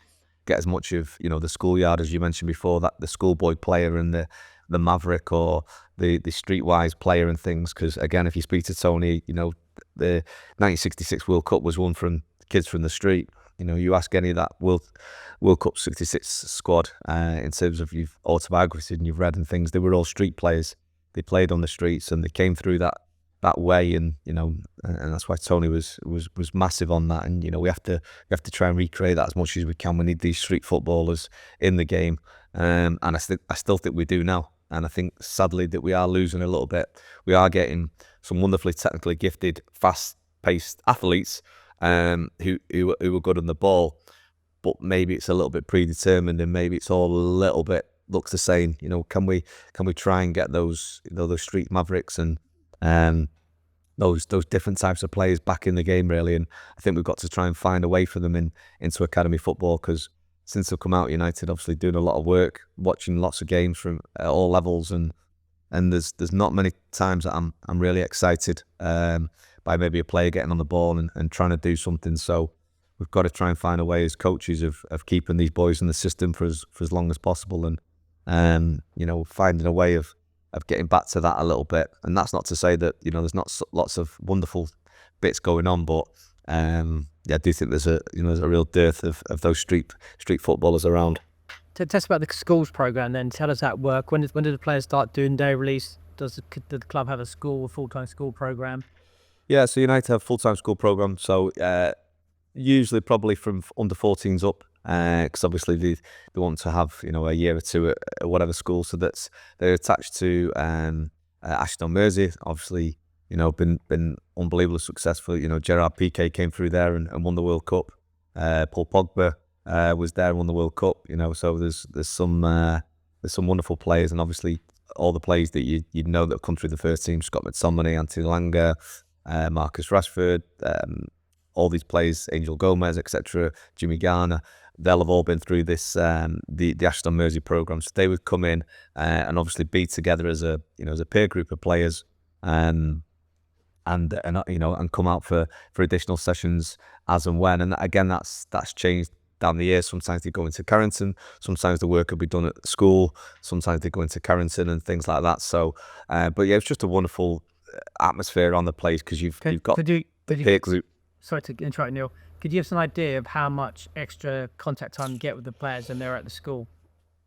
get as much of the schoolyard, as you mentioned before, that the schoolboy player and the maverick or the streetwise player and things. Because again, if you speak to Tony, you know, the 1966 World Cup was won from kids from the street. You know, you ask any of that World Cup '66 squad in terms of you've autobiographies and you've read and things, they were all street players. They played on the streets and they came through that way, and you know, and that's why Tony was massive on that. And you know, we have to try and recreate that as much as we can. We need these street footballers in the game, and I still think we do now. And I think sadly that we are losing a little bit. We are getting some wonderfully technically gifted, fast-paced athletes who are good on the ball, but maybe it's a little bit predetermined, and maybe it's all a little bit looks the same. You know, can we try and get those, you know, those street mavericks and those different types of players back in the game, really? And I think we've got to try and find a way for them into academy football, because since they've come out of United, obviously doing a lot of work, watching lots of games from all levels, and there's not many times that I'm really excited by maybe a player getting on the ball and trying to do something. So we've got to try and find a way as coaches of keeping these boys in the system for as long as possible, and you know, finding a way of getting back to that a little bit. And that's not to say that, you know, there's not lots of wonderful bits going on, but yeah, I do think there's a real dearth of those street footballers around. Tell us about the schools program then. How does that work? When do the players start doing day release? Does the club have a full-time school program? Yeah, so United have a full-time school program. So usually probably from under 14s up, because obviously they want to have, you know, a year or two at whatever school. So they're attached to Ashton-on-Mersey. Obviously, you know, been unbelievably successful. You know, Gerard Piqué came through there and won the World Cup. Paul Pogba was there and won the World Cup. You know, so there's some wonderful players, and obviously all the players that you know that have come through the first team: Scott McTominay, Anthony Langer, Marcus Rashford, all these players, Angel Gomez, etc., Jimmy Garner. They'll have all been through this the Ashton-on-Mersey program. So they would come in and obviously be together as a peer group of players. And you know, and come out for additional sessions as and when. And again, that's changed down the years. Sometimes they go into Carrington, sometimes the work will be done at the school, sometimes they go into Carrington and things like that. So but yeah, it's just a wonderful atmosphere on the place, because you've got the peer group. Sorry to interrupt, Neil. Could you give us an idea of how much extra contact time you get with the players when they're at the school?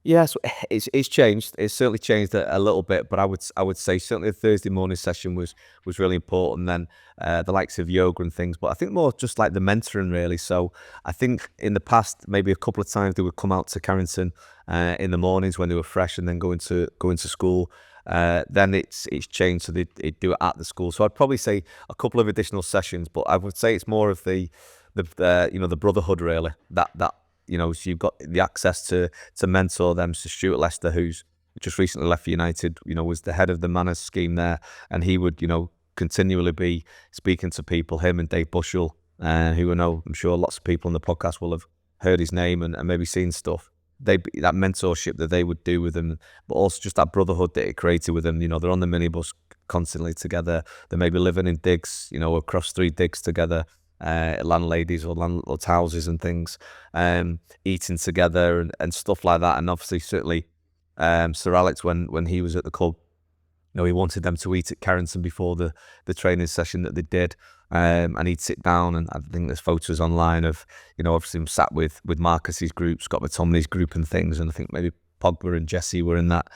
Yeah, so it's changed. It's certainly changed a little bit, but I would say certainly the Thursday morning session was really important. Then the likes of yoga and things, but I think more just like the mentoring, really. So I think in the past, maybe a couple of times they would come out to Carrington in the mornings when they were fresh, and then go into school. Then it's changed, so they do it at the school. So I'd probably say a couple of additional sessions, but I would say it's more of the brotherhood, really. That you know, so you've got the access to mentor them. So Stuart Lester, who's just recently left for United, you know, was the head of the Manners scheme there, and he would, you know, continually be speaking to people. Him and Dave Bushell, who I know, I'm sure lots of people on the podcast will have heard his name and maybe seen stuff. That mentorship that they would do with them, but also just that brotherhood that it created with them. You know, they're on the minibus constantly together. They may be living in digs, you know, across 3 digs together. Landladies or landlords' houses and things, eating together and stuff like that. And obviously, certainly, Sir Alex, when he was at the club, you know, he wanted them to eat at Carrington before the training session that they did, and he'd sit down, and I think there's photos online of, you know, obviously him sat with Marcus's group, Scott McTominay's group and things, and I think maybe Pogba and Jesse were in that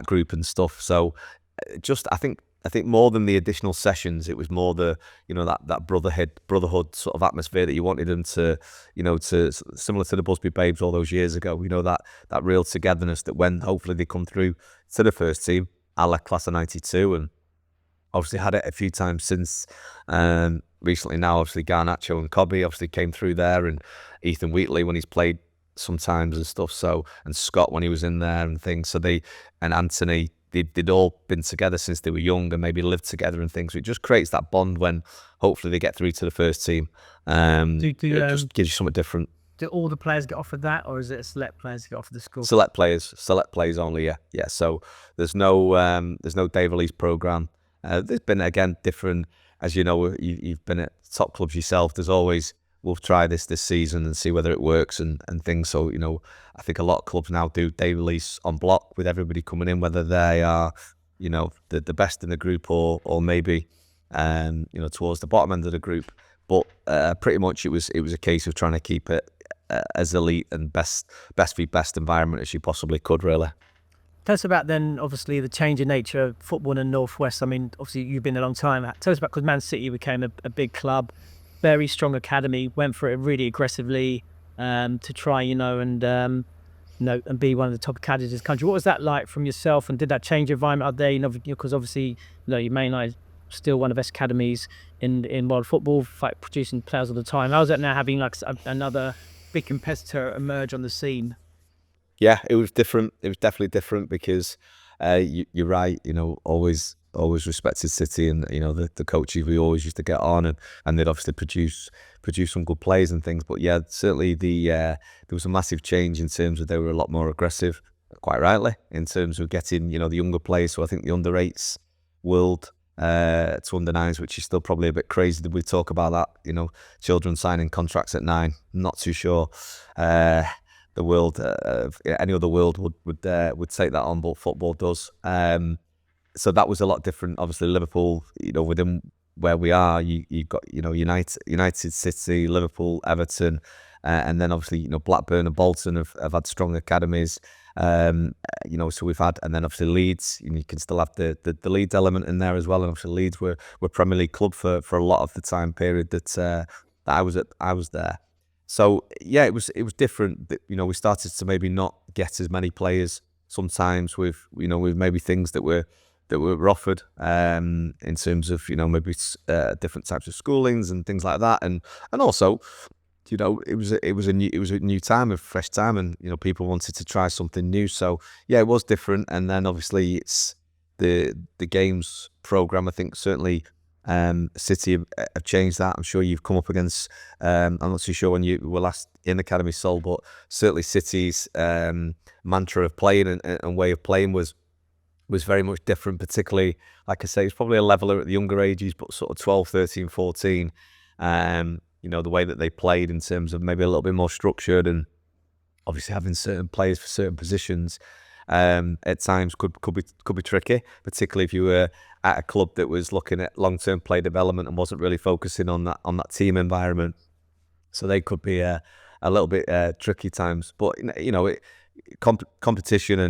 group and stuff. So just I think more than the additional sessions, it was more the, you know, that brotherhood sort of atmosphere that you wanted them to, you know, to similar to the Busby Babes all those years ago. You know, that real togetherness that when hopefully they come through to the first team, a la class of '92, and obviously had it a few times since recently. Now, obviously Garnacho and Cobby obviously came through there, and Ethan Wheatley when he's played sometimes and stuff. So, and Scott when he was in there and things. So and Anthony. They'd all been together since they were young and maybe lived together and things. So it just creates that bond when hopefully they get through to the first team. It just gives you something different. Do all the players get offered that, or is it select players get offered the school? Select players only. Yeah. So there's no day release program. There's been again different, as you know, you've been at top clubs yourself. There's always we'll try this season and see whether it works and things. So, I think a lot of clubs now do day release on block with everybody coming in, whether they are, the best in the group or maybe, towards the bottom end of the group. But pretty much it was a case of trying to keep it as elite and best environment as you possibly could, really. Tell us about then, obviously, the change in nature of football in the Northwest. I mean, obviously, you've been a long time. Tell us about, because Man City became a big club, very strong academy, went for it really aggressively to try, and be one of the top academies in the country. What was that like from yourself, and did that change your environment up there? Because obviously, you Man United still one of the best academies in world football, producing players all the time. How's that now, having like another big competitor emerge on the scene? Yeah, it was different. It was definitely different because you're right. Always respected City, and the coaches we always used to get on, and they'd obviously produce some good players and things. But yeah, certainly there was a massive change in terms of they were a lot more aggressive, quite rightly, in terms of getting the younger players. So I think the under-8s world to under-9s, which is still probably a bit crazy that we talk about that. Children signing contracts at 9. Not too sure. The world, any other world would take that on, but football does. So that was a lot different. Obviously, Liverpool, within where we are, you got United, City, Liverpool, Everton, and then obviously Blackburn and Bolton have had strong academies. So we've had, and then obviously Leeds. You can still have the Leeds element in there as well. And obviously Leeds were Premier League club for a lot of the time period that I was there. So yeah, it was different. We started to maybe not get as many players sometimes with maybe things that were offered in terms of maybe different types of schoolings and things like that, and also it was a new time, a fresh time, and people wanted to try something new. So yeah, it was different. And then obviously it's the games program. I think certainly City have changed that. I'm sure you've come up against, I'm not too sure when you were last in Academy Saul, but certainly City's mantra of playing and way of playing was very much different, particularly, like I say, it's probably a leveler at the younger ages, but sort of 12, 13, 14, the way that they played in terms of maybe a little bit more structured, and obviously having certain players for certain positions at times could be tricky, particularly if you were at a club that was looking at long-term play development and wasn't really focusing on that team environment. So they could be a little bit tricky times. But competition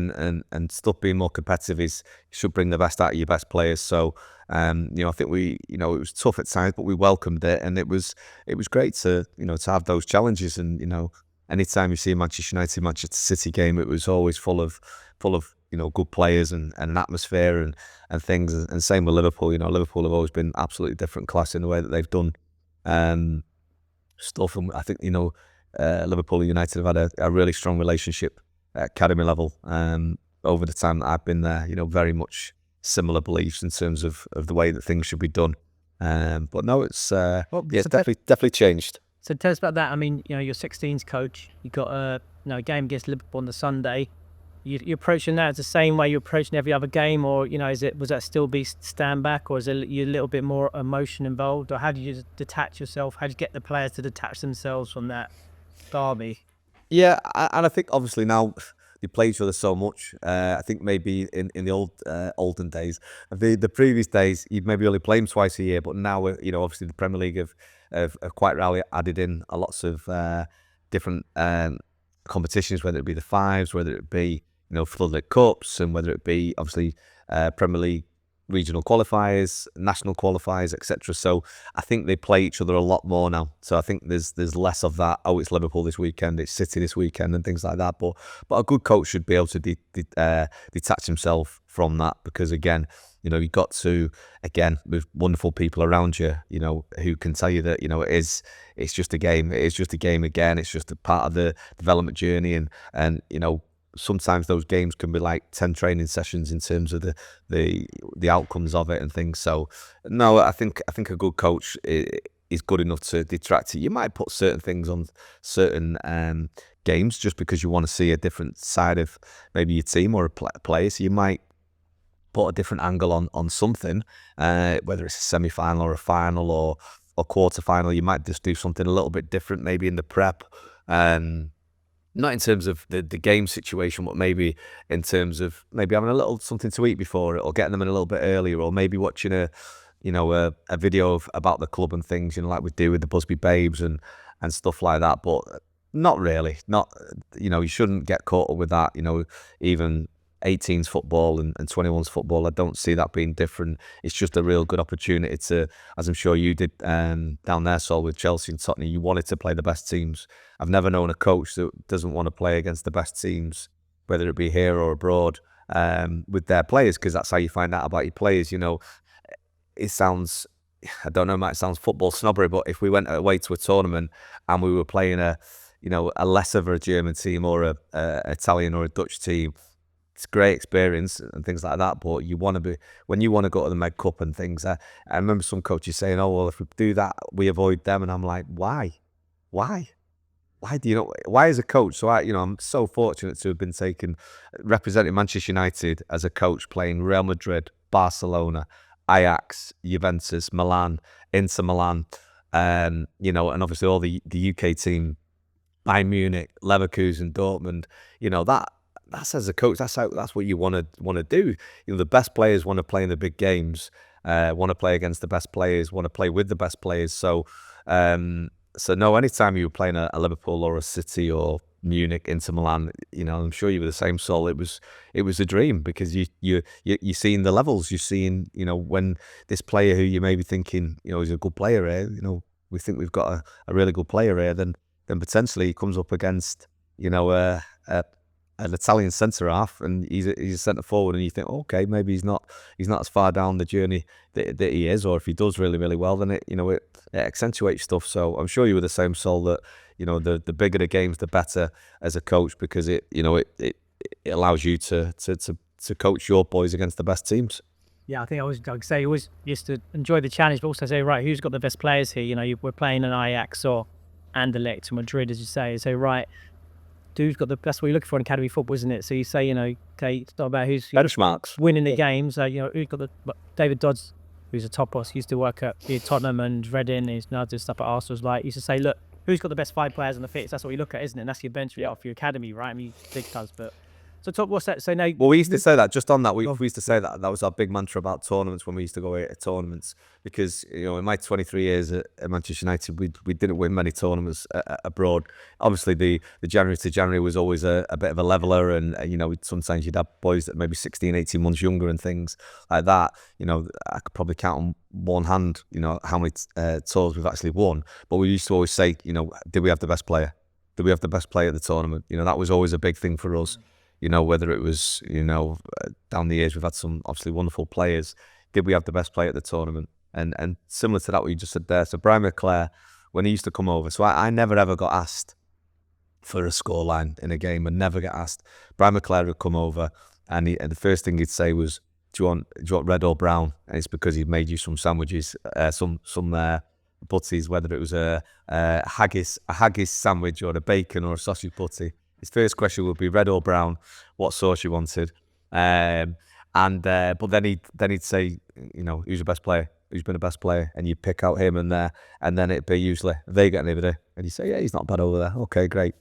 and stuff being more competitive should bring the best out of your best players. So I think it was tough at times, but we welcomed it, and it was great to to have those challenges. And anytime you see a Manchester United Manchester City game, it was always full of good players and an atmosphere and things. And same with Liverpool. Liverpool have always been absolutely different class in the way that they've done stuff. And I think Liverpool and United have had a really strong relationship at academy level over the time that I've been there. Very much similar beliefs in terms of the way that things should be done. But no, it's definitely changed. So tell us about that. I mean, you're 16s coach. You got a game against Liverpool on the Sunday. You're approaching that as the same way you're approaching every other game, or was that still be stand back, or is there a little bit more emotion involved, or how do you detach yourself? How do you get the players to detach themselves from that derby? Yeah, and I think obviously now they play each other so much. I think maybe in the olden days, the previous days, you'd maybe only play them twice a year, but now obviously the Premier League have quite rarely added in lots of different competitions, whether it be the fives, whether it be floodlit cups, and whether it be obviously Premier League regional qualifiers, national qualifiers, etc. So I think they play each other a lot more now. So I think there's less of that. Oh, it's Liverpool this weekend, it's City this weekend, and things like that. But a good coach should be able to detach himself from that, because again, you've got to, again, with wonderful people around you, who can tell you that it's just a game. It is just a game again. It's just a part of the development journey, and sometimes those games can be like 10 training sessions in terms of the outcomes of it and things. So no, I think a good coach is good enough to detract it. You might put certain things on certain games just because you want to see a different side of maybe your team or a player. So you might put a different angle on something, whether it's a semi-final or a final or or quarter final, you might just do something a little bit different, maybe in the prep. Not in terms of the game situation, but maybe in terms of maybe having a little something to eat before it, or getting them in a little bit earlier, or maybe watching a video about the club and things, like we do with the Busby Babes and stuff like that. But not really. Not, you shouldn't get caught up with that. Even 18's football and 21's football, I don't see that being different. It's just a real good opportunity to, as I'm sure you did down there, Saul, with Chelsea and Tottenham, you wanted to play the best teams. I've never known a coach that doesn't want to play against the best teams, whether it be here or abroad, with their players, because that's how you find out about your players. It sounds, I don't know, it might sound football snobbery, but if we went away to a tournament and we were playing a less of a German team or a Italian or a Dutch team, it's a great experience and things like that. But when you want to go to the Med Cup and things, I remember some coaches saying, "Oh, well, if we do that, we avoid them." And I'm like, why? Why as a coach? So I'm so fortunate to have been representing Manchester United as a coach, playing Real Madrid, Barcelona, Ajax, Juventus, Milan, Inter Milan, and obviously all the UK team, Bayern Munich, Leverkusen, Dortmund. That's as a coach. That's what you want to do. The best players want to play in the big games, want to play against the best players, want to play with the best players. So no, anytime you were playing a Liverpool or a City or Munich, Inter Milan, I'm sure you were the same, Saul. It was a dream, because you're seeing the levels. You're seeing, when this player who you may be thinking, is a good player here, we think we've got a really good player here, then potentially he comes up against, an Italian centre half, and he's a centre forward, and you think, okay, maybe he's not as far down the journey that he is, or if he does really, really well, then it accentuates stuff. So I'm sure you were the same, Saul, that the bigger the games, the better as a coach, because it allows you to coach your boys against the best teams. Yeah, I think I'd say always used to enjoy the challenge, but also say, right, who's got the best players here? We're playing an Ajax or Anderlecht or Madrid, as you say. So, right, who's got the best? What you're looking for in academy football, isn't it? So you say, okay, it's not about who's benchmarks winning the games. Who's got David Dodds, who's a top boss, used to work at Tottenham and Reading. He's now doing stuff at Arsenal. Used to say, look, who's got the best 5 players on the pitch? That's what you look at, isn't it? And that's your benchmark for your academy, right? I mean, big does, but. So what's that? So now, well, we used to say that, just on that, we used to say that was our big mantra about tournaments when we used to go away at tournaments, because in my 23 years at Manchester United, we didn't win many tournaments abroad. Obviously the January to January was always a bit of a leveler, and sometimes you'd have boys that maybe 16, 18 months younger and things like that. I could probably count on one hand how many tours we've actually won, but we used to always say, did we have the best player? Did we have the best player at the tournament? That was always a big thing for us. Whether it was, down the years, we've had some obviously wonderful players. Did we have the best player at the tournament? And similar to that, what you just said there. So Brian McClare, when he used to come over, so I never ever got asked for a scoreline in a game. I never get asked. Brian McClare would come over, and the first thing he'd say was, do you want red or brown? And it's because he'd made you some sandwiches, some butties, whether it was a haggis sandwich or a bacon or a sausage butty. His first question would be red or brown, what sauce you wanted, but then he'd say, who's the best player, who's been the best player, and you'd pick out him and then it'd be usually, have they got anybody? And you say, yeah, he's not bad over there. Okay, great.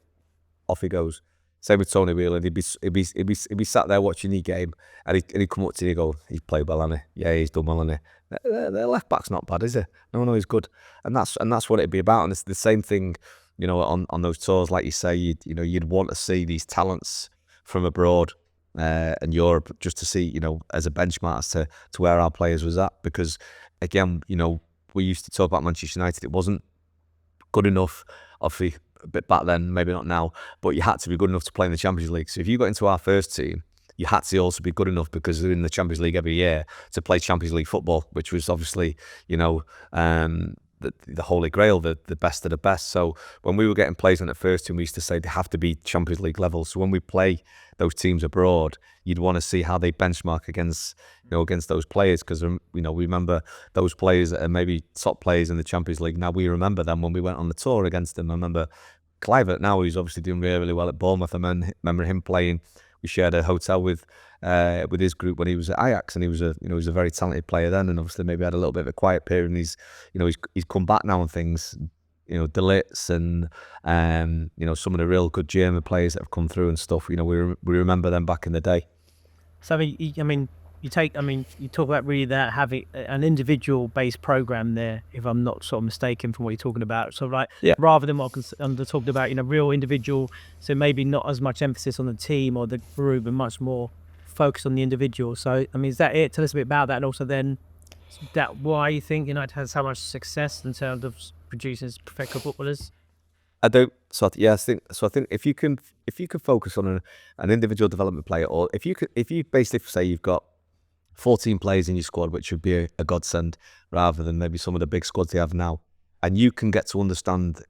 Off he goes. Same with Tony Whelan. He'd be sat there watching the game, and he'd come up to you and go, he's played well, hasn't he? Yeah, he's done well, hasn't he? Their left back's not bad, is he? No, he's good, and that's what it'd be about. And it's the same thing. On those tours, like you say, you'd want to see these talents from abroad and Europe, just to see, as a benchmark as to where our players was at. Because again, we used to talk about Manchester United. It wasn't good enough, obviously, a bit back then, maybe not now, but you had to be good enough to play in the Champions League. So if you got into our first team, you had to also be good enough, because they're in the Champions League every year, to play Champions League football, which was obviously, the holy grail, the best of the best. So when we were getting players in the first team, we used to say they have to be Champions League level. So when we play those teams abroad, you'd want to see how they benchmark against those players, because we remember those players that are maybe top players in the Champions League. Now we remember them when we went on the tour against them. I remember Clivert now, who's obviously doing really, really well at Bournemouth. I remember him playing shared a hotel with his group when he was at Ajax, and he was a very talented player then, and obviously maybe had a little bit of a quiet period, and he's come back now and things. De Litz and some of the real good German players that have come through and stuff. We remember them back in the day. So you talk about really that having an individual-based program there, if I'm not sort of mistaken from what you're talking about. So rather than what I'm talking about, real individual. So maybe not as much emphasis on the team or the group, and much more focus on the individual. So is that it? Tell us a bit about that, and also then that why you think United has so much success in terms of producing professional footballers. I don't. So I think if you can focus on an individual development player, or if you basically say you've got 14 players in your squad, which would be a godsend, rather than maybe some of the big squads they have now, and you can get to understand,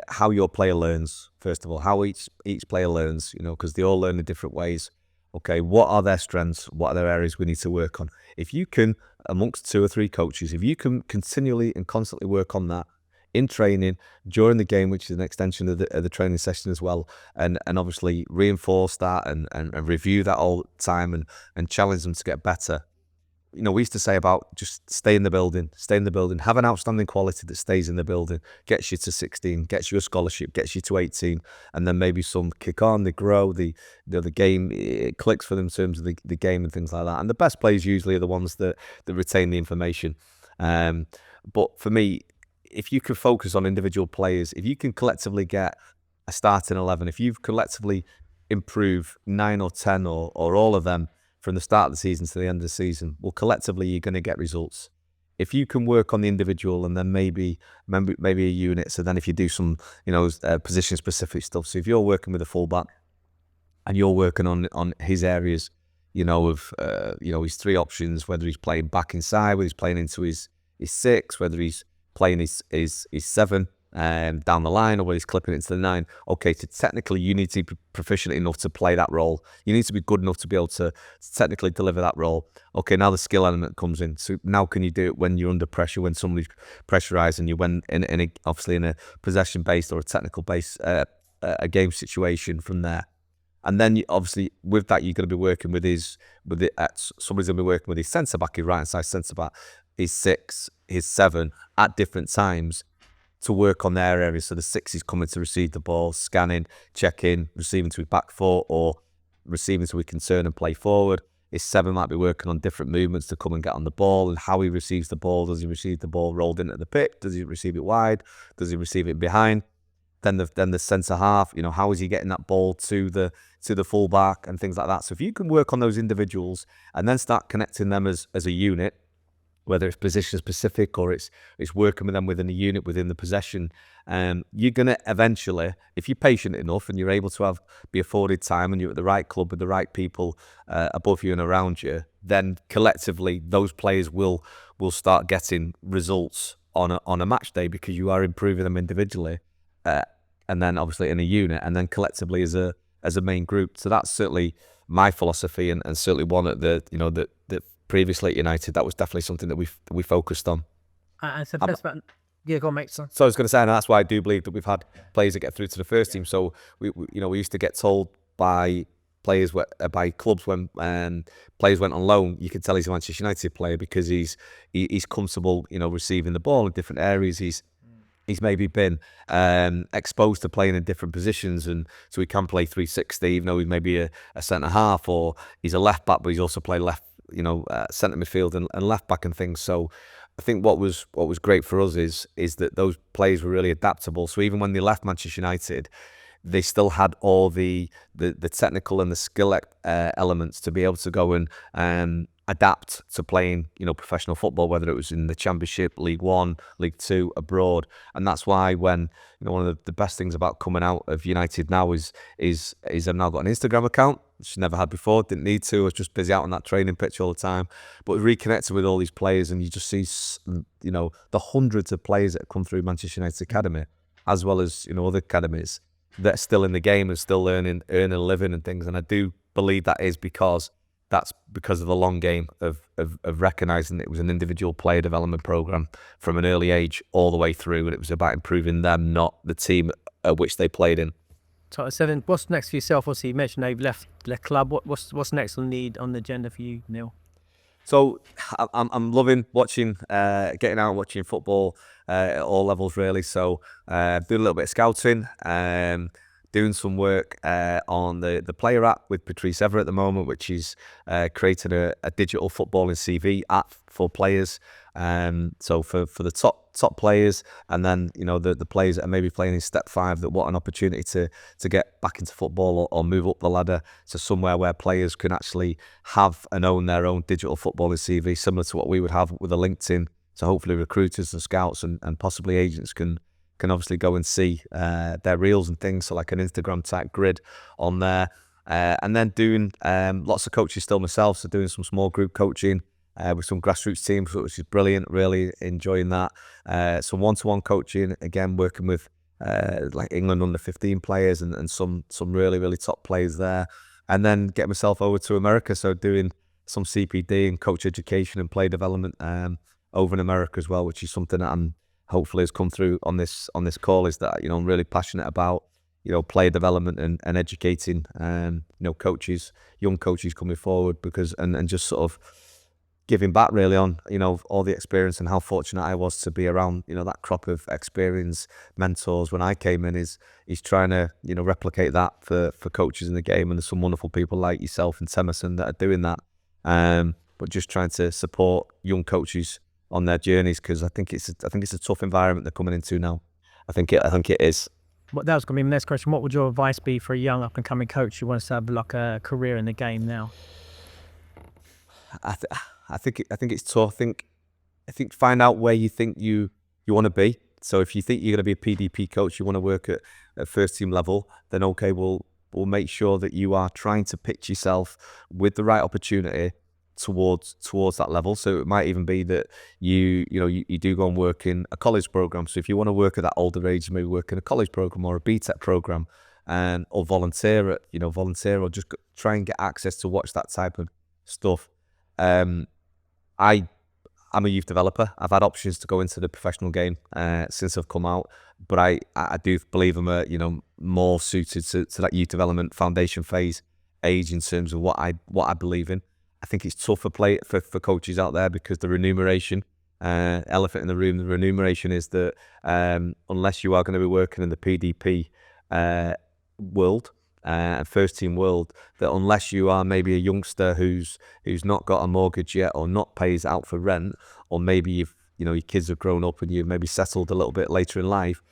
how your player learns. First of all, how each player learns, because they all learn in different ways. Okay, what are their strengths? What are their areas we need to work on? If you can, amongst 2 or 3 coaches, if you can continually and constantly work on that in training, during the game, which is an extension of the training session as well, and obviously reinforce that and review that all the time and challenge them to get better. We used to say about just stay in the building, have an outstanding quality that stays in the building, gets you to 16, gets you a scholarship, gets you to 18, and then maybe some kick on, they grow, the game, it clicks for them in terms of the game and things like that. And the best players usually are the ones that retain the information. But for me, if you can focus on individual players, if you can collectively get a starting 11, if you've collectively improve 9 or 10 or all of them from the start of the season to the end of the season, well, collectively you're going to get results. If you can work on the individual and then maybe a unit, so then if you do some position specific stuff, so if you're working with a fullback and you're working on his areas, of his 3 options, whether he's playing back inside, whether he's playing into his 6, whether he's playing his 7 down the line, or whether he's clipping it into the 9. Okay, so technically you need to be proficient enough to play that role. You need to be good enough to be able to technically deliver that role. Okay, now the skill element comes in. So now can you do it when you're under pressure, when somebody's pressurising you, when obviously in a possession-based or a technical-based a game situation from there. And then obviously with that you're going to be working with somebody's going to be working with his centre-back, his right-hand side centre-back, his 6, his 7 at different times to work on their areas. So the 6 is coming to receive the ball, scanning, checking, receiving to his back foot, or receiving so he can turn and play forward. His 7 might be working on different movements to come and get on the ball and how he receives the ball. Does he receive the ball rolled into the pitch? Does he receive it wide? Does he receive it behind? Then the centre half, how is he getting that ball to the fullback and things like that. So if you can work on those individuals and then start connecting them as a unit, whether it's position specific or it's working with them within a unit, within the possession, you're going to eventually, if you're patient enough and you're able to be afforded time and you're at the right club with the right people above you and around you, then collectively those players will start getting results on a match day, because you are improving them individually, and then obviously in a unit, and then collectively as a main group. So that's certainly my philosophy, and certainly one at the previously at United, that was definitely something that we focused on. And so that's about, yeah, go on, mate. Sorry. So I was going to say, and that's why I do believe that we've had players that get through to the first team. So we used to get told by players, by clubs when players went on loan, you could tell he's a Manchester United player because he's comfortable, receiving the ball in different areas. He's maybe been exposed to playing in different positions, and so he can play 360, even though he's maybe a centre half, or he's a left back, but he's also played left, centre midfield and left back and things. So I think what was great for us is that those players were really adaptable. So even when they left Manchester United, they still had all the technical and the skill elements to be able to go and adapt to playing, professional football, whether it was in the Championship, League One, League Two, abroad. And that's why when, one of the best things about coming out of United now is I've now got an Instagram account, which I never had before, didn't need to. I was just busy out on that training pitch all the time. But reconnected with all these players, and you just see, the hundreds of players that have come through Manchester United Academy, as well as, other academies that are still in the game and still earning a living and things. And I do believe that's because of the long game of recognising that it was an individual player development programme from an early age all the way through, and it was about improving them, not the team at which they played in. So then, what's next for yourself? Obviously, you mentioned they've left club. What's next on the agenda for you, Neil? So I'm loving watching, getting out and watching football at all levels really. So doing a little bit of scouting, doing some work on the player app with Patrice Ever at the moment, which is creating a digital footballing CV app for players. So for the top players, and then the players that are maybe playing in step 5 that want an opportunity to get back into football or move up the ladder to somewhere where players can actually have and own their own digital footballing CV, similar to what we would have with a LinkedIn. So hopefully recruiters and scouts and possibly agents can obviously go and see their reels and things, so like an Instagram type grid on there. And then doing lots of coaching still myself, so doing some small group coaching with some grassroots teams, which is brilliant, really enjoying that. Some one-to-one coaching, again, working with like England under 15 players and some really, really top players there. And then get myself over to America, so doing some CPD and coach education and play development over in America as well, which is something that I'm hopefully has come through on this call, is that I'm really passionate about player development and educating coaches, young coaches coming forward, because and just sort of giving back really on all the experience and how fortunate I was to be around that crop of experienced mentors when I came in. Is trying to replicate that for coaches in the game, and there's some wonderful people like yourself and Temerson that are doing that, but just trying to support young coaches on their journeys, because I think it's a tough environment they're coming into now. I think it is. Well, that was going to be my next question. What would your advice be for a young up and coming coach who wants to have like a career in the game now? I think it's tough. I think find out where you think you want to be. So if you think you're going to be a PDP coach, you want to work at first team level, then okay, we'll make sure that you are trying to pitch yourself with the right opportunity towards that level. So it might even be that you do go and work in a college program. So if you want to work at that older age, maybe work in a college program or a BTEC program, or volunteer or just try and get access to watch that type of stuff. I'm a youth developer. I've had options to go into the professional game since I've come out, but I do believe I'm more suited to that youth development foundation phase age in terms of what I believe in. I think it's tough for coaches out there because the remuneration, elephant in the room, the remuneration is that unless you are going to be working in the PDP world, first team world, that unless you are maybe a youngster who's not got a mortgage yet or not pays out for rent, or maybe your kids have grown up and you've maybe settled a little bit later in life,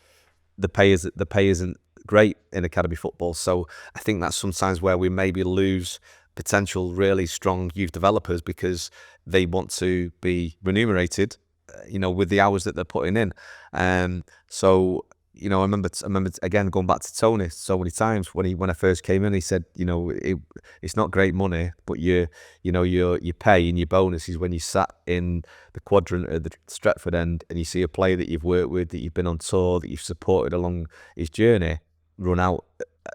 the pay isn't great in academy football. So I think that's sometimes where we maybe lose potential really strong youth developers, because they want to be remunerated with the hours that they're putting in. So I remember again going back to Tony so many times when I first came in. He said, it's not great money, but your pay and your bonus is when you sat in the quadrant at the Stretford end and you see a player that you've worked with, that you've been on tour, that you've supported along his journey, run out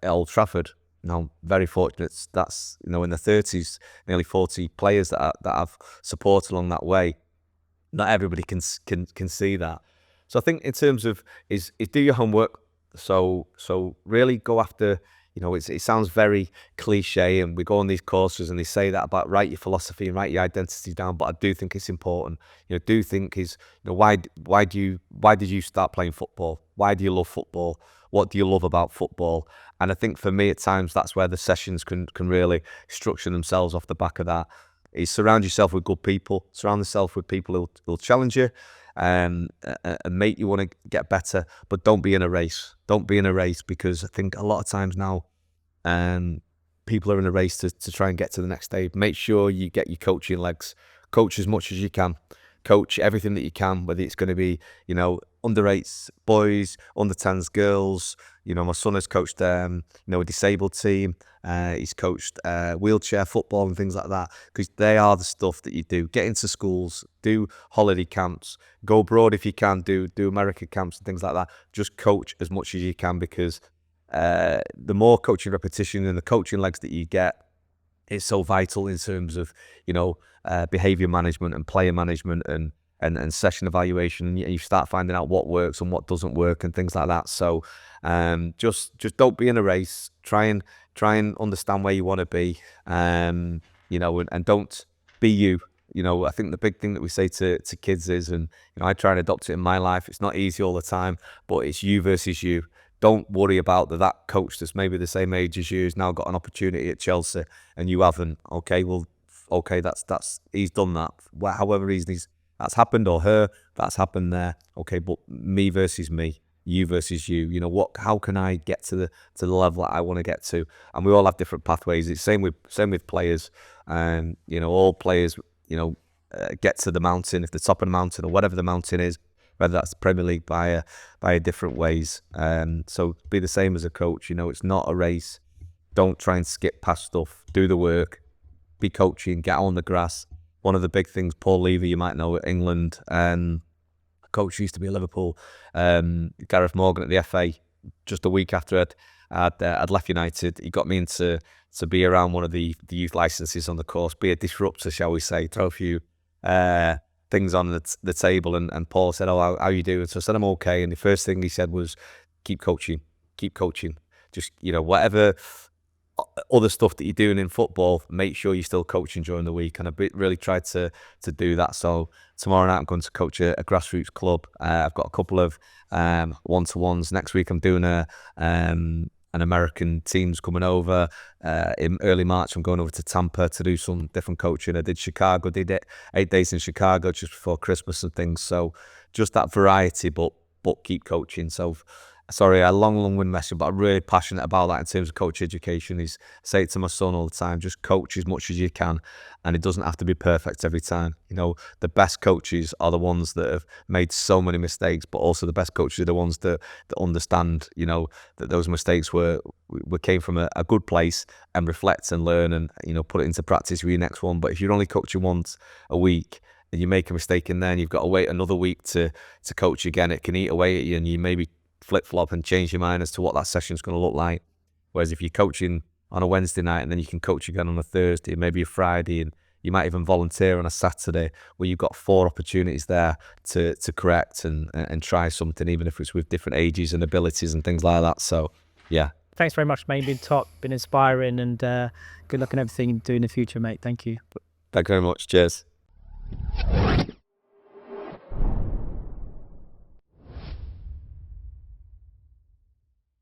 at Old Trafford. Now, very fortunate. That's in the 30s, nearly 40 players that I've supported along that way. Not everybody can see that. So I think in terms of is do your homework. So really go after. It sounds very cliche, and we go on these courses and they say that about write your philosophy and write your identity down. But I do think it's important. Do think is why did you start playing football? Why do you love football? What do you love about football? And I think for me at times that's where the sessions can really structure themselves off the back of that. Is surround yourself with good people. Surround yourself with people who'll challenge you and make you want to get better. But don't be in a race. Don't be in a race, because I think a lot of times now people are in a race to try and get to the next stage. Make sure you get your coaching legs. Coach as much as you can. Coach everything that you can, whether it's going to be, under 8s boys, under 10s girls. My son has coached a disabled team. He's coached wheelchair football and things like that, because they are the stuff that you do. Get into schools, do holiday camps, go abroad if you can, do America camps and things like that. Just coach as much as you can, because the more coaching repetition and the coaching legs that you get, it's so vital in terms of behavior management and player management and and session evaluation, and you start finding out what works and what doesn't work and things like that. So just don't be in a race. Try and understand where you want to be, you know, and don't be you. You know, I think the big thing that we say to kids is, and you know, I try and adopt it in my life. It's not easy all the time, but it's you versus you. Don't worry about that coach that's maybe the same age as you has now got an opportunity at Chelsea and you haven't. Okay, well, okay, that's he's done that. However reason that's happened, or her, that's happened there. Okay, but me versus me, you versus you. You know, how can I get to the level that I want to get to? And we all have different pathways. It's same with players. And you know, all players, you know, get to the mountain, if the top of the mountain or whatever the mountain is, whether that's the Premier League by different ways. So be the same as a coach. You know, it's not a race. Don't try and skip past stuff. Do the work. Be coaching. Get on the grass. One of the big things, Paul Levy, you might know at England, coach used to be at Liverpool. Gareth Morgan at the FA. Just a week after I'd left United, he got me into to be around one of the youth licenses on the course, be a disruptor, shall we say, throw a few things on the table. And Paul said, "Oh, how you doing?" So I said, "I'm okay." And the first thing he said was, keep coaching. Just, you know, whatever other stuff that you're doing in football, make sure you're still coaching during the week. And I really tried to do that. So tomorrow night I'm going to coach a grassroots club. I've got a couple of one-to-ones. Next week I'm doing an American teams coming over. In early March I'm going over to Tampa to do some different coaching. I did Chicago, did 8 days in Chicago just before Christmas and things. So just that variety, but keep coaching. So sorry, a long-winded message, but I'm really passionate about that in terms of coach education. I say it to my son all the time, just coach as much as you can, and it doesn't have to be perfect every time. You know, the best coaches are the ones that have made so many mistakes, but also the best coaches are the ones that understand, you know, that those mistakes came from a good place, and reflect and learn and, you know, put it into practice with your next one. But if you're only coaching once a week and you make a mistake in there and you've got to wait another week to coach again, it can eat away at you, and you maybe flip-flop and change your mind as to what that session's going to look like. Whereas if you're coaching on a Wednesday night and then you can coach again on a Thursday, maybe a Friday, and you might even volunteer on a Saturday, where you've got 4 opportunities there to correct and try something, even if it's with different ages and abilities and things like that. So yeah, Thanks very much, mate. Been top, been inspiring, and good luck on everything you do in the future, mate. Thank you. thank you very much. Cheers.